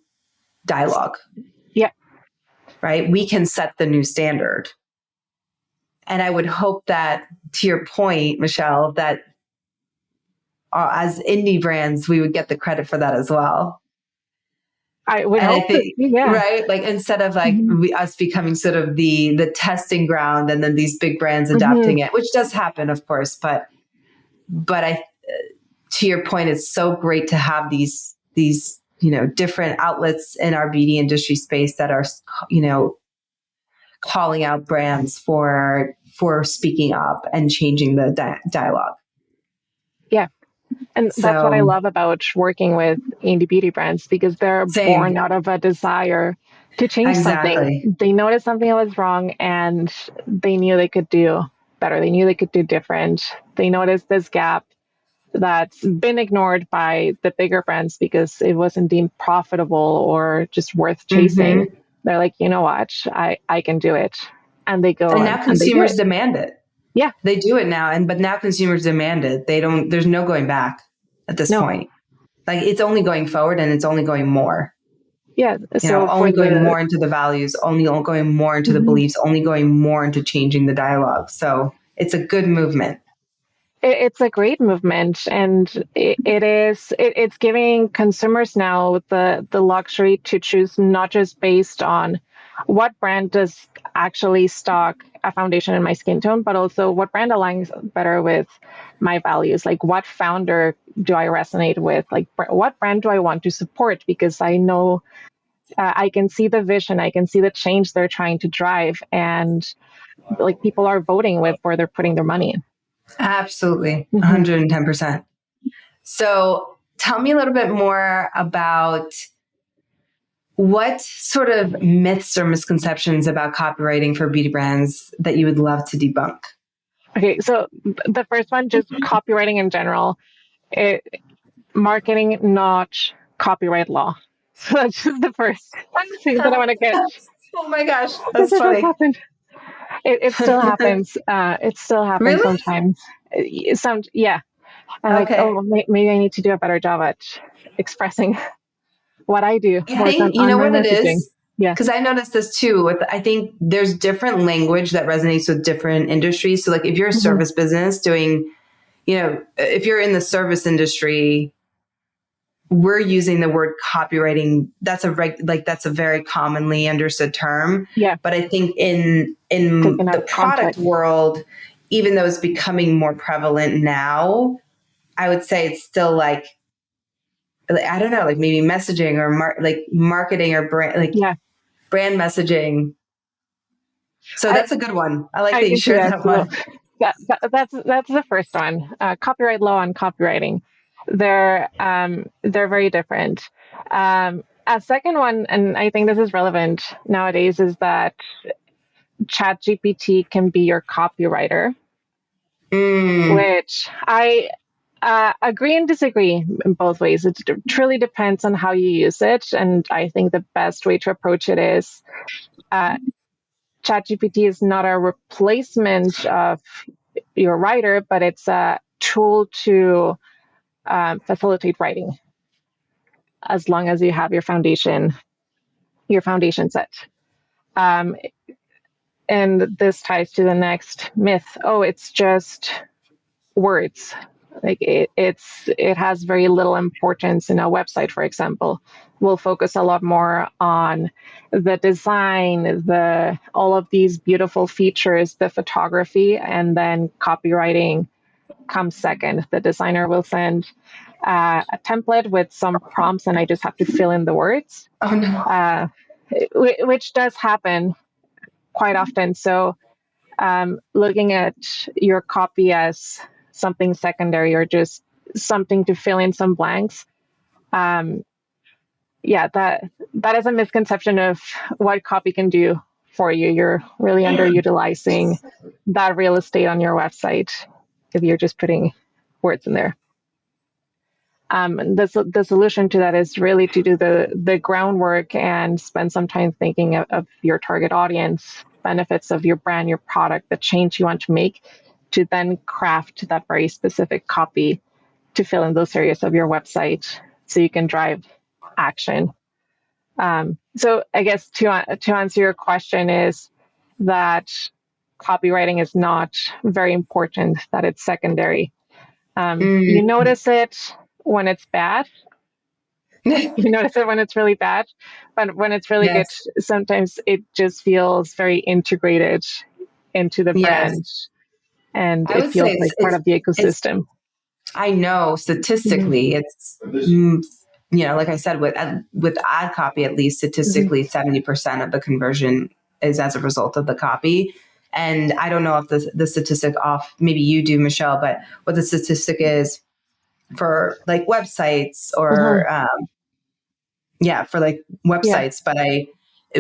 dialogue. Yeah. Right? We can set the new standard. And I would hope that, to your point, Michelle, that as indie brands, we would get the credit for that as well. I would hope, right? Like, instead of like us becoming sort of the testing ground, and then these big brands adapting it, which does happen, of course, but to your point, it's so great to have these, different outlets in our beauty industry space that are, calling out brands for speaking up and changing the dialogue. Yeah. And that's what I So love about working with indie beauty brands, because they're born same, out of a desire to change something. exactly. They noticed something that was wrong and they knew they could do better. They knew they could do different. They noticed this gap that's been ignored by the bigger brands because it wasn't deemed profitable or just worth chasing. Mm-hmm. They're like, you know what, I can do it. And they go And now and they do consumers it. demand it. Yeah. They do it now, but now consumers demand it. There's no going back at this No. point. Like, it's only going forward, and it's only going more. Yeah. So Only going more into the values, only going more into the beliefs, only going more into changing the dialogue. So it's a good movement. It's a great movement, and it's giving consumers now the luxury to choose, not just based on what brand does actually stock a foundation in my skin tone, but also what brand aligns better with my values. Like, what founder do I resonate with? Like, what brand do I want to support? Because I know I can see the vision, I can see the change they're trying to drive, and like, people are voting with where they're putting their money in. Absolutely. Mm-hmm. 110%. So tell me a little bit more about what sort of myths or misconceptions about copywriting for beauty brands that you would love to debunk. Okay, so the first one, just copywriting in general, marketing, not copyright law. So that's just the first thing that I want to get. Oh my gosh, Because that's it does funny. happen. It still happens. It still happens Really? sometimes. Yeah. I'm like, Okay. oh, maybe I need to do a better job at expressing what I do, I work think, you on know my what it messaging. is? Yeah. Because I noticed this too. I think there's different language that resonates with different industries. So like if you're a service business doing, if you're in the service industry, we're using the word copywriting. That's a very commonly understood term. Yeah. But I think in Taken out the of product context. world, even though it's becoming more prevalent now, I would say it's still like I don't know, like maybe messaging or marketing or brand messaging. So that's a good one. I like that you shared Yeah, that so one. that's the first one. Copyright law and copywriting, they're very different. A second one, and I think this is relevant nowadays, is that ChatGPT can be your copywriter, which I agree and disagree in both ways. It truly depends on how you use it, and I think the best way to approach it is ChatGPT is not a replacement of your writer, but it's a tool to facilitate writing, as long as you have your foundation set. Um, and this ties to the next myth. Oh, it's just words. Like it has very little importance in a website, for example. We'll focus a lot more on the design, all of these beautiful features, the photography, and then copywriting comes second. The designer will send a template with some prompts, and I just have to fill in the words, Oh no. which does happen quite often. So looking at your copy as something secondary or just something to fill in some blanks. Yeah, that is a misconception of what copy can do for you. You're really underutilizing that real estate on your website if you're just putting words in there. The solution to that is really to do the groundwork and spend some time thinking of your target audience, benefits of your brand, your product, the change you want to make, to then craft that very specific copy to fill in those areas of your website so you can drive action. So I guess to answer your question is that copywriting is not very important, that it's secondary. You notice it when it's bad. You notice it when it's really bad, but when it's really good, Yes. sometimes it just feels very integrated into the Yes. brand, and I it would say feels like part of the it's ecosystem. I know statistically it's, like I said, with ad copy, at least Mm-hmm. statistically, 70% of the conversion is as a result of the copy. And I don't know if the statistic off, maybe you do, Michelle, but what the statistic is for like websites Mm-hmm. or, for like Yeah. websites, but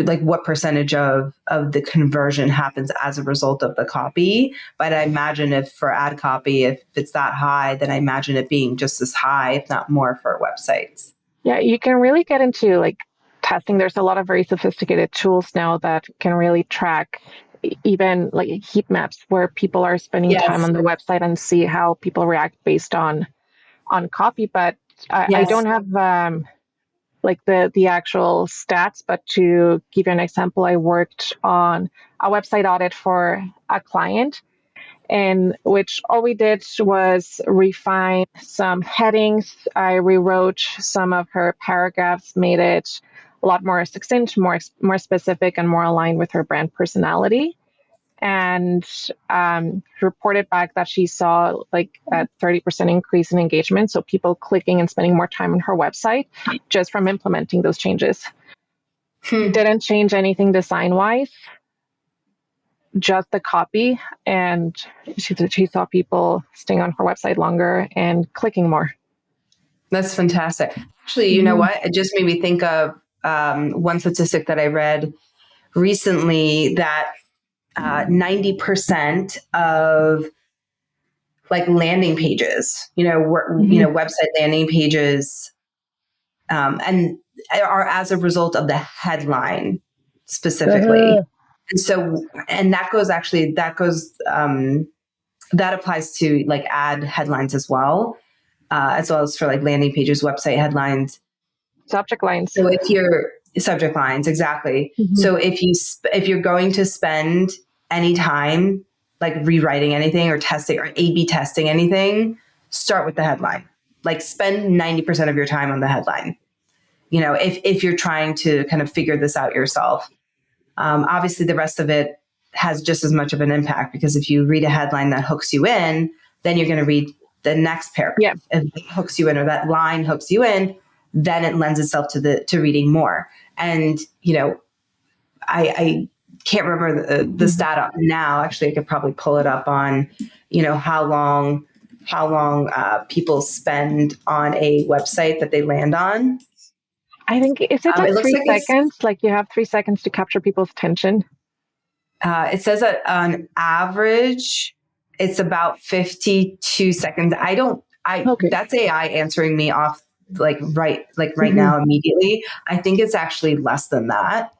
like what percentage of the conversion happens as a result of the copy. But I imagine if for ad copy, if it's that high, then I imagine it being just as high, if not more, for websites. Yeah, you can really get into like testing. There's a lot of very sophisticated tools now that can really track even like heat maps where people are spending time Yes. on the website and see how people react based on copy. But I Yes. don't have like the actual stats. But to give you an example, I worked on a website audit for a client, in which all we did was refine some headings. I rewrote some of her paragraphs, made it a lot more succinct, more specific, and more aligned with her brand personality. And reported back that she saw like a 30% increase in engagement. So people clicking and spending more time on her website just from implementing those changes. Hmm. Didn't change anything design wise, just the copy, and she saw people staying on her website longer and clicking more. That's fantastic. Actually, you know Mm-hmm. what? It just made me think of one statistic that I read recently that 90% of like landing pages, Mm-hmm. website landing pages, and are as a result of the headline specifically. And so, and that applies to like ad headlines as well as for like landing pages, website headlines. Subject lines. So if you're subject lines, exactly. Mm-hmm. So if you're going to spend any time like rewriting anything or testing or A/B testing anything, start with the headline. Like spend 90% of your time on the headline. If you're trying to kind of figure this out yourself. Obviously, the rest of it has just as much of an impact, because if you read a headline that hooks you in, then you're going to read the next paragraph. Yeah. If it hooks you in, or that line hooks you in, then it lends itself to reading more. And I can't remember the stat up now. Actually, I could probably pull it up on how long people spend on a website that they land on. I think, is it like It looks three like seconds? Like you have 3 seconds to capture people's attention. it says that on average, it's about 52 seconds. Okay. That's AI answering me off right Mm-hmm. now immediately. I think it's actually less than that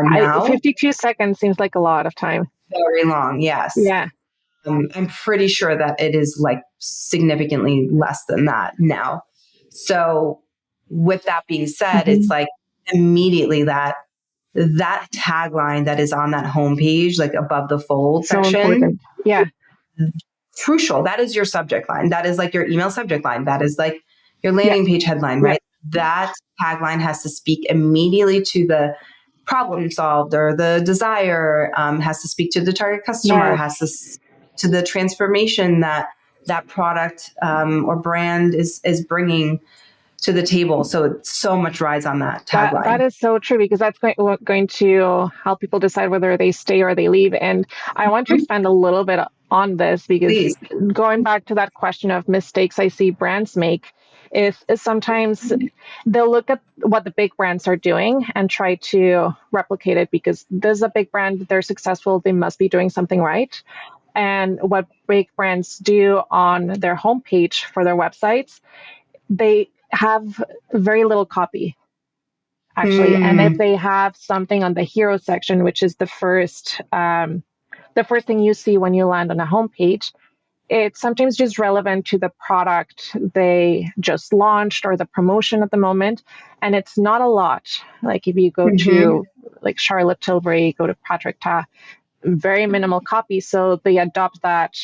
now. 52 seconds seems like a lot of time. Very long. Yes. Yeah. I'm pretty sure that it is like significantly less than that now. So with that being said, Mm-hmm. it's like immediately that tagline that is on that homepage, like above the fold So section, important. Yeah. crucial. That is your subject line. That is like your email subject line. That is like your Yeah. landing page headline, Yeah. right? That tagline has to speak immediately to the problem solved or the desire, has to speak to the target customer, Yes. has to the transformation that product or brand is bringing to the table. So so much rides on that That tagline. is so true, because that's going to help people decide whether they stay or they leave. And I want to expand a little bit on this, because Please. going back to that question of mistakes I see brands make is sometimes they'll look at what the big brands are doing and try to replicate it, because there's a big brand, they're successful, they must be doing something right. And what big brands do on their homepage for their websites, they have very little copy, actually. And if Hmm. they have something on the hero section, which is the first thing you see when you land on a homepage, it's sometimes just relevant to the product they just launched or the promotion at the moment. And it's not a lot. Like if you go Hmm. to like Charlotte Tilbury, go to Patrick Ta, very minimal copy. So they adopt that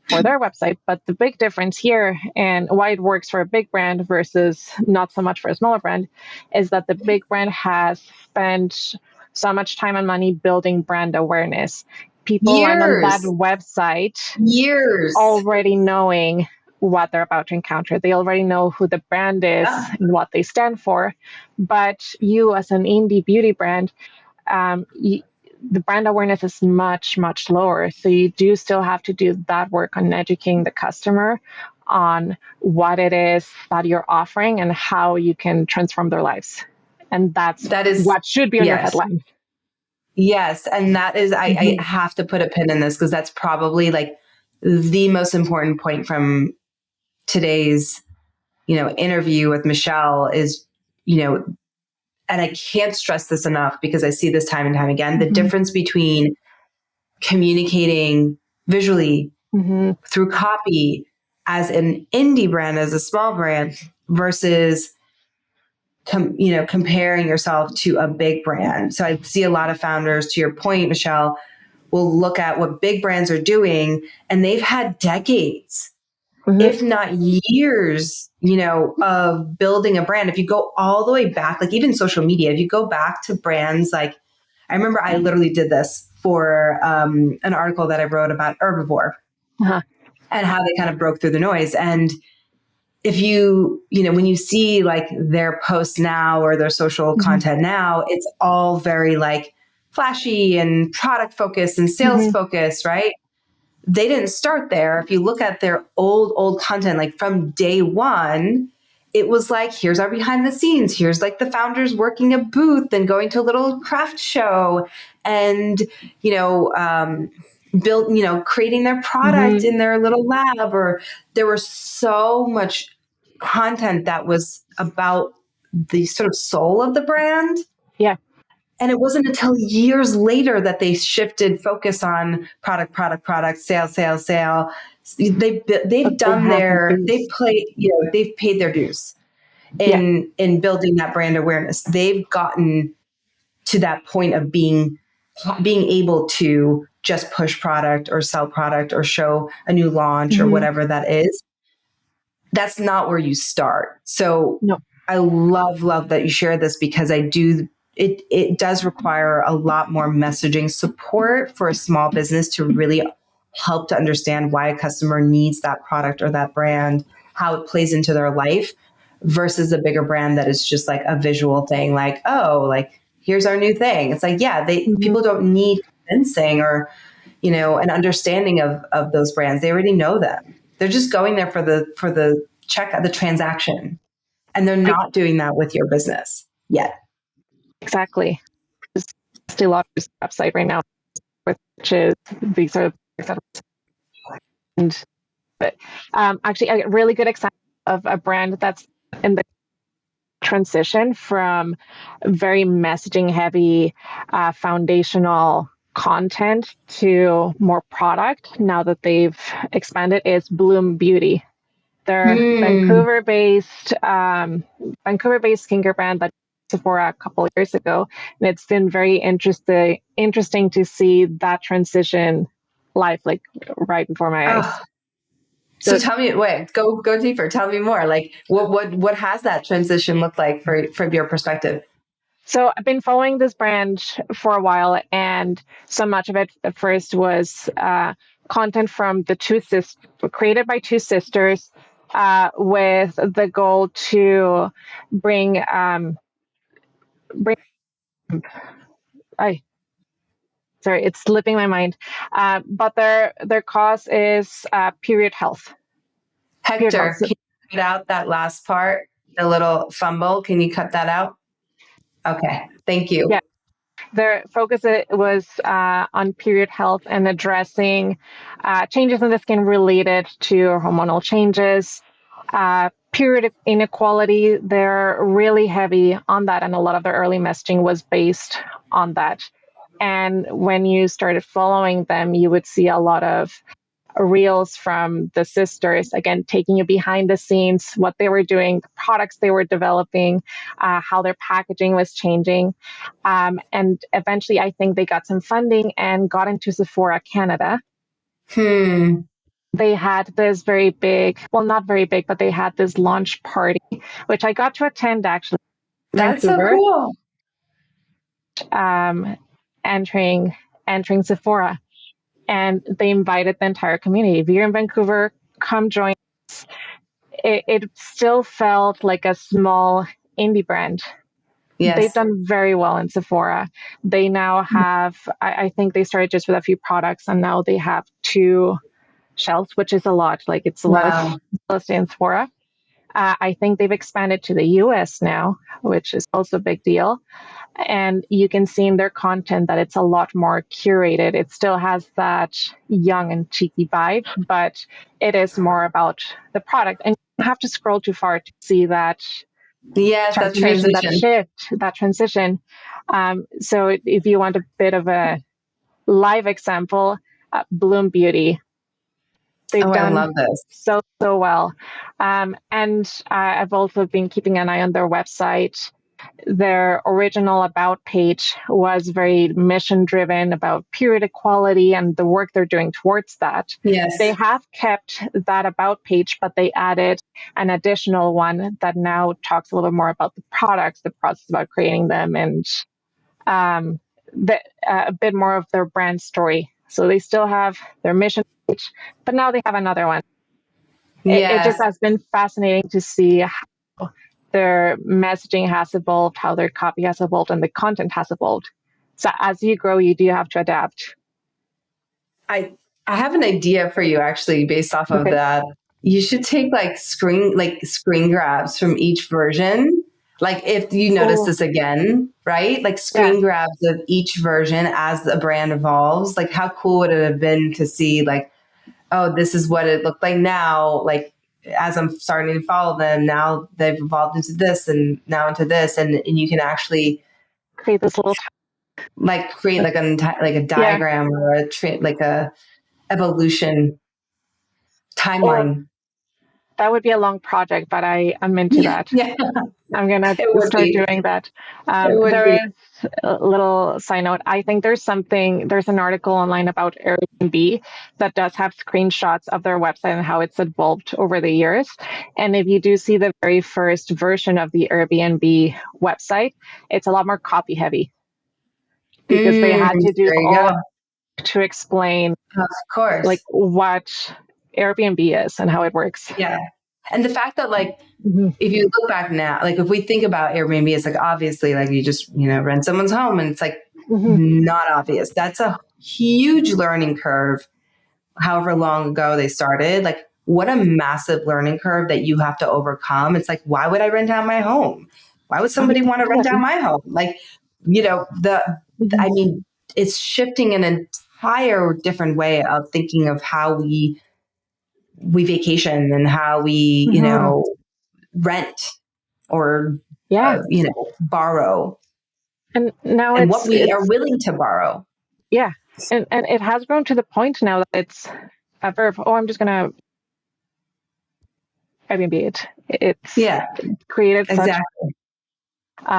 for their website. But the big difference here, and why it works for a big brand versus not so much for a smaller brand, is that the big brand has spent so much time and money building brand awareness. People land on that Years. website Years. already knowing what they're about to encounter. They already know who the brand is and what they stand for. But you, as an indie beauty brand, the brand awareness is much, much lower. So you do still have to do that work on educating the customer on what it is that you're offering and how you can transform their lives. And that's That is, what should be on your headline. Yes. And that is, I have to put a pin in this because that's probably like the most important point from today's, interview with Michelle is, and I can't stress this enough because I see this time and time again, the difference between communicating visually through copy as an indie brand, as a small brand versus comparing yourself to a big brand. So I see a lot of founders, to your point, Michelle, will look at what big brands are doing and they've had decades, if not years, of building a brand. If you go all the way back, like even social media, if you go back to brands like, I remember I literally did this for an article that I wrote about Herbivore and how they kind of broke through the noise. And if when you see like their posts now or their social content now, it's all very like flashy and product focused and sales focused, right? They didn't start there. If you look at their old content, like from day one, it was like, here's our behind the scenes. Here's like the founders working a booth and going to a little craft show and, creating their product in their little lab. Or there was so much content that was about the sort of soul of the brand. Yeah. And it wasn't until years later that they shifted focus on product, sale. They've done they've paid their dues in building that brand awareness. They've gotten to that point of being able to just push product or sell product or show a new launch or whatever that is. That's not where you start. So I love that you share this because it does require a lot more messaging support for a small business to really help to understand why a customer needs that product or that brand, how it plays into their life versus a bigger brand that is just like a visual thing, like, oh, like here's our new thing. It's like, people don't need convincing or, an understanding of those brands. They already know them. They're just going there for the check, the transaction. And they're not doing that with your business yet. Exactly. There's still a lot of website right now, which is these are and but actually a really good example of a brand that's in the transition from very messaging heavy foundational content to more product now that they've expanded is Bloom Beauty. They're Vancouver-based skincare brand that Sephora a couple of years ago, and it's been very interesting to see that transition live, like right before my eyes. So tell me, go deeper. Tell me more. Like, what has that transition looked like from your perspective? So I've been following this brand for a while, and so much of it at first was content from the created by two sisters, with the goal to bring sorry, it's slipping my mind. But their cause is period health. Hector, can you cut out that last part? The little fumble. Can you cut that out? Okay, thank you. Yeah. Their focus was on period health and addressing changes in the skin related to hormonal changes, period inequality. They're really heavy on that, and a lot of their early messaging was based on that. And when you started following them, you would see a lot of reels from the sisters, again, taking you behind the scenes, what they were doing, the products they were developing, how their packaging was changing. And eventually, I think they got some funding and got into Sephora Canada. They had this very big, well, not very big, but they had this launch party, which I got to attend actually. That's Vancouver, so cool. Entering Sephora. And they invited the entire community. If you're in Vancouver, come join it still felt like a small indie brand. They've Yes. done very well in Sephora. They now have, I think they started just with a few products, and now they have 2 shelves, which is a lot. Like, it's a lot of Wow. listed in Sephora. I think they've expanded to the US now, which is also a big deal. And you can see in their content that it's a lot more curated. It still has that young and cheeky vibe, but it is more about the product. And you don't have to scroll too far to see that Yes, that transformation, that transition. shift, that transition. So if you want a bit of a live example, Bloom Beauty, they've Oh, I done love this. so well. And I've also been keeping an eye on their website. Their original about page was very mission driven about period equality and the work they're doing towards that. They Yes. have kept that about page, but they added an additional one that now talks a little bit more about the products, the process about creating them, and a bit more of their brand story. So they still have their mission page, but now they have another one. It Yes. just has been fascinating to see how their messaging has evolved, how their copy has evolved, and the content has evolved. So as you grow, you do have to adapt. I I have an idea for you actually based off of Okay. that. You should take screen grabs from each version. Like if you notice Oh, this again, right? Like yeah. screen grabs of each version as the brand evolves. Like how cool would it have been to see like, oh, this is what it looked like now. Like as I'm starting to follow them, now they've evolved into this and now into this. And you can actually Create this little, like create like like a yeah. diagram or like a evolution Oh, timeline. that would be a long project, but I'm into that. Yeah, I'm gonna it would start be. doing that. It would be. There is a little side note. I think there's an article online about Airbnb that does have screenshots of their website and how it's evolved over the years. And if you do see the very first version of the Airbnb website, it's a lot more copy heavy because they Mm, had to do there you all go. of to explain Of like course. what Airbnb is and how it works. Yeah. And the fact that like Mm-hmm. if you look back now, like if we think about Airbnb, it's like obviously like you just, rent someone's home and it's like Mm-hmm. not obvious. That's a huge learning curve, however long ago they started. Like what a massive learning curve that you have to overcome. It's like, why would I rent out my home? Why would Oh, somebody want to rent out yeah. my home? Like, Mm-hmm. I mean, it's shifting an entire different way of thinking of how we vacation and how we, Mm-hmm. rent or, Yeah. borrow And now and what we are it's willing to borrow. yeah, and it has grown to the point now that it's a verb. Oh, I'm just gonna Airbnb it. It's Yeah, created such exactly.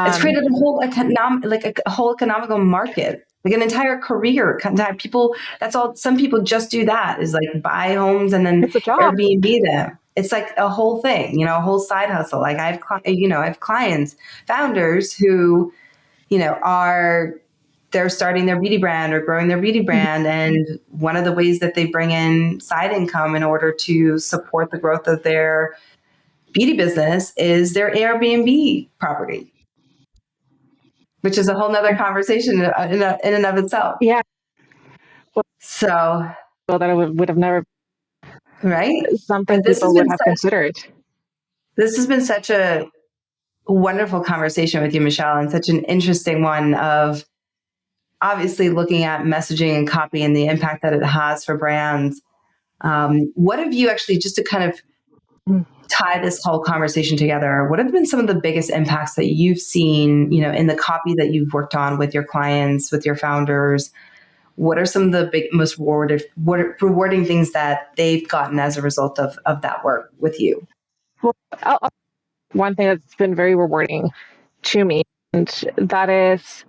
It's um created a whole a whole economical market, like an entire career. People. That's all. Some people just do that is like buy homes and then it's a job. Airbnb them. It's like a whole thing, a whole side hustle. Like I have clients, founders who, are they're starting their beauty brand or growing their beauty brand, and one of the ways that they bring in side income in order to support the growth of their beauty business is their Airbnb property, which is a whole nother conversation in and of itself. Yeah, So, well, that would have never right. something But people would have considered. this has been such a wonderful conversation with you, Michelle, and such an interesting one of obviously looking at messaging and copy and the impact that it has for brands. What have you actually, just to kind of Mm. tie this whole conversation together, what have been some of the biggest impacts that you've seen, in the copy that you've worked on with your clients, with your founders? What are some of the most rewarding things that they've gotten as a result of that work with you? Well, one thing that's been very rewarding to me, and that is,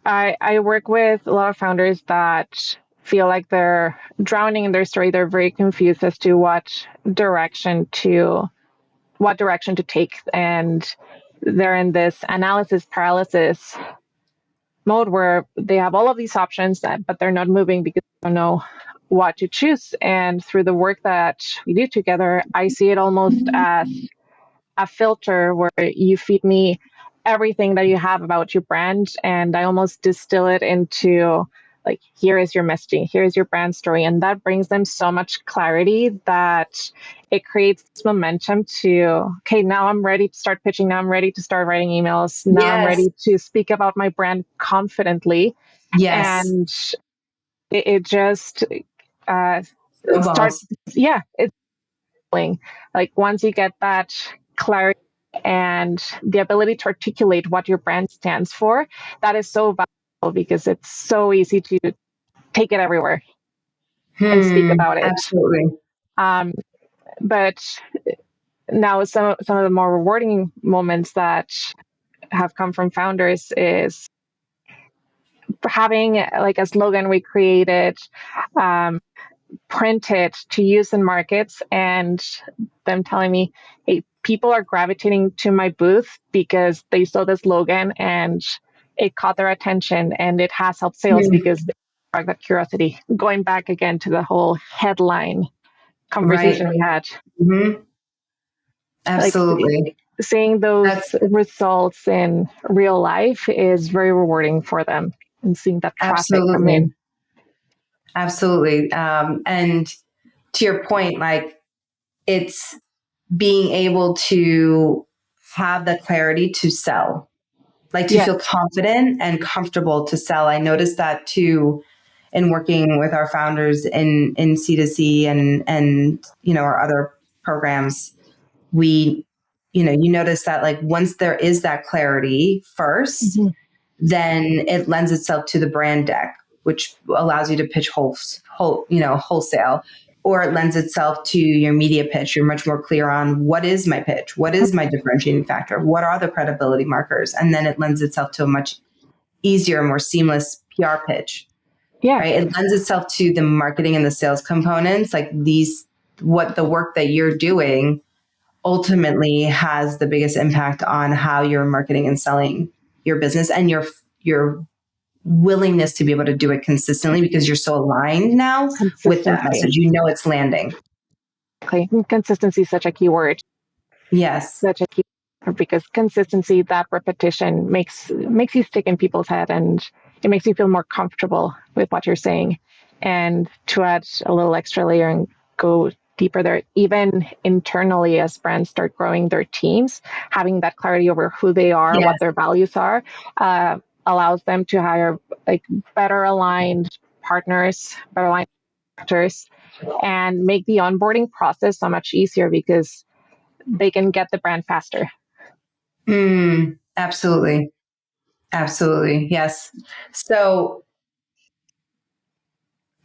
I work with a lot of founders that feel like they're drowning in their story. They're very confused as to what direction to take, and they're in this analysis paralysis mode where they have all of these options but they're not moving because they don't know what to choose. And through the work that we do together, I see it almost as a filter where you feed me everything that you have about your brand, and I almost distill it into like, here is your messaging, here is your brand story. And that brings them so much clarity that it creates momentum to, okay, now I'm ready to start pitching. Now I'm ready to start writing emails. Now I'm Yes. ready to speak about my brand confidently. Yes. And it just Snowballs. it's like once you get that clarity and the ability to articulate what your brand stands for, that is so valuable because it's so easy to take it everywhere and speak about it. Absolutely. But now some of the more rewarding moments that have come from founders is having like a slogan we created, printed to use in markets, and them telling me, hey, people are gravitating to my booth because they saw the slogan and it caught their attention, and it has helped sales because they sparked that curiosity. Going back again to the whole headline Right. conversation we had. Mm-hmm. Absolutely. Like seeing those results in real life is very rewarding for them, and seeing that traffic come Absolutely. in. Absolutely. And to your point, like it's being able to have the clarity to sell, like to feel confident and comfortable to sell. I noticed that too in working with our founders in C2C and our other programs. We, you notice that like once there is that clarity first, then it lends itself to the brand deck, which allows you to pitch wholesale, or it lends itself to your media pitch. You're much more clear on what is my pitch, what is my differentiating factor, what are the credibility markers, and then it lends itself to a much easier, more seamless PR pitch. Right? It lends itself to the marketing and the sales components, like what the work that you're doing ultimately has the biggest impact on how you're marketing and selling your business and your willingness to be able to do it consistently because you're so aligned now with that message. It's landing. Okay. Consistency is such a key word. Yes. Such a key word, because consistency, that repetition makes you stick in people's head, and it makes you feel more comfortable with what you're saying. And to add a little extra layer and go deeper there, even internally as brands start growing their teams, having that clarity over who they are, what their values are, allows them to hire like better aligned partners, better aligned actors, and make the onboarding process so much easier because they can get the brand faster. Absolutely. Absolutely. Yes. So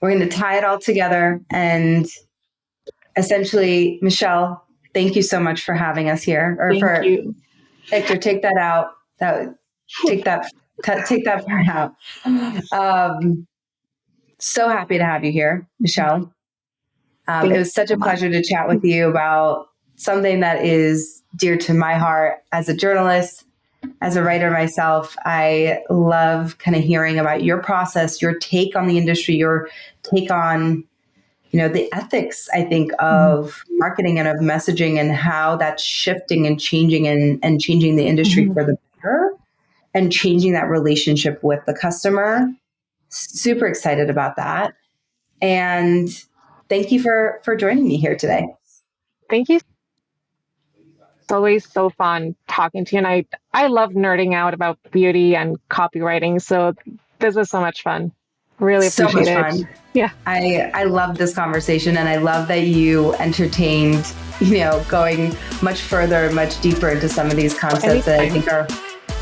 we're going to tie it all together, and essentially, Michelle, thank you so much for having us here. Or Thank you. Hector, take that out. Take that part out. So happy to have you here, Michelle. It was such a pleasure to chat with you about something that is dear to my heart as a journalist, as a writer myself. I love kind of hearing about your process, your take on the industry, your take on the ethics, I think, of marketing and of messaging, and how that's shifting and changing and changing the industry for the better and changing that relationship with the customer. Super excited about that. And thank you for joining me here today. Thank you. It's always so fun talking to you. And I love nerding out about beauty and copywriting. So this was so much fun. Really appreciate it. Fun. Yeah. I love this conversation, and I love that you entertained, going much further, much deeper into some of these concepts that I think are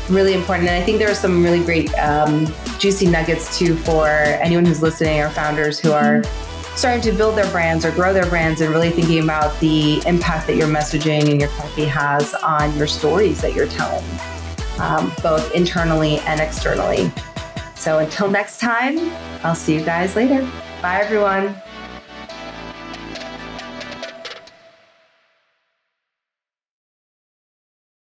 really important. And I think there are some really great juicy nuggets too for anyone who's listening, or founders who are starting to build their brands or grow their brands, and really thinking about the impact that your messaging and your copy has on your stories that you're telling, both internally and externally. So until next time, I'll see you guys later. Bye, everyone.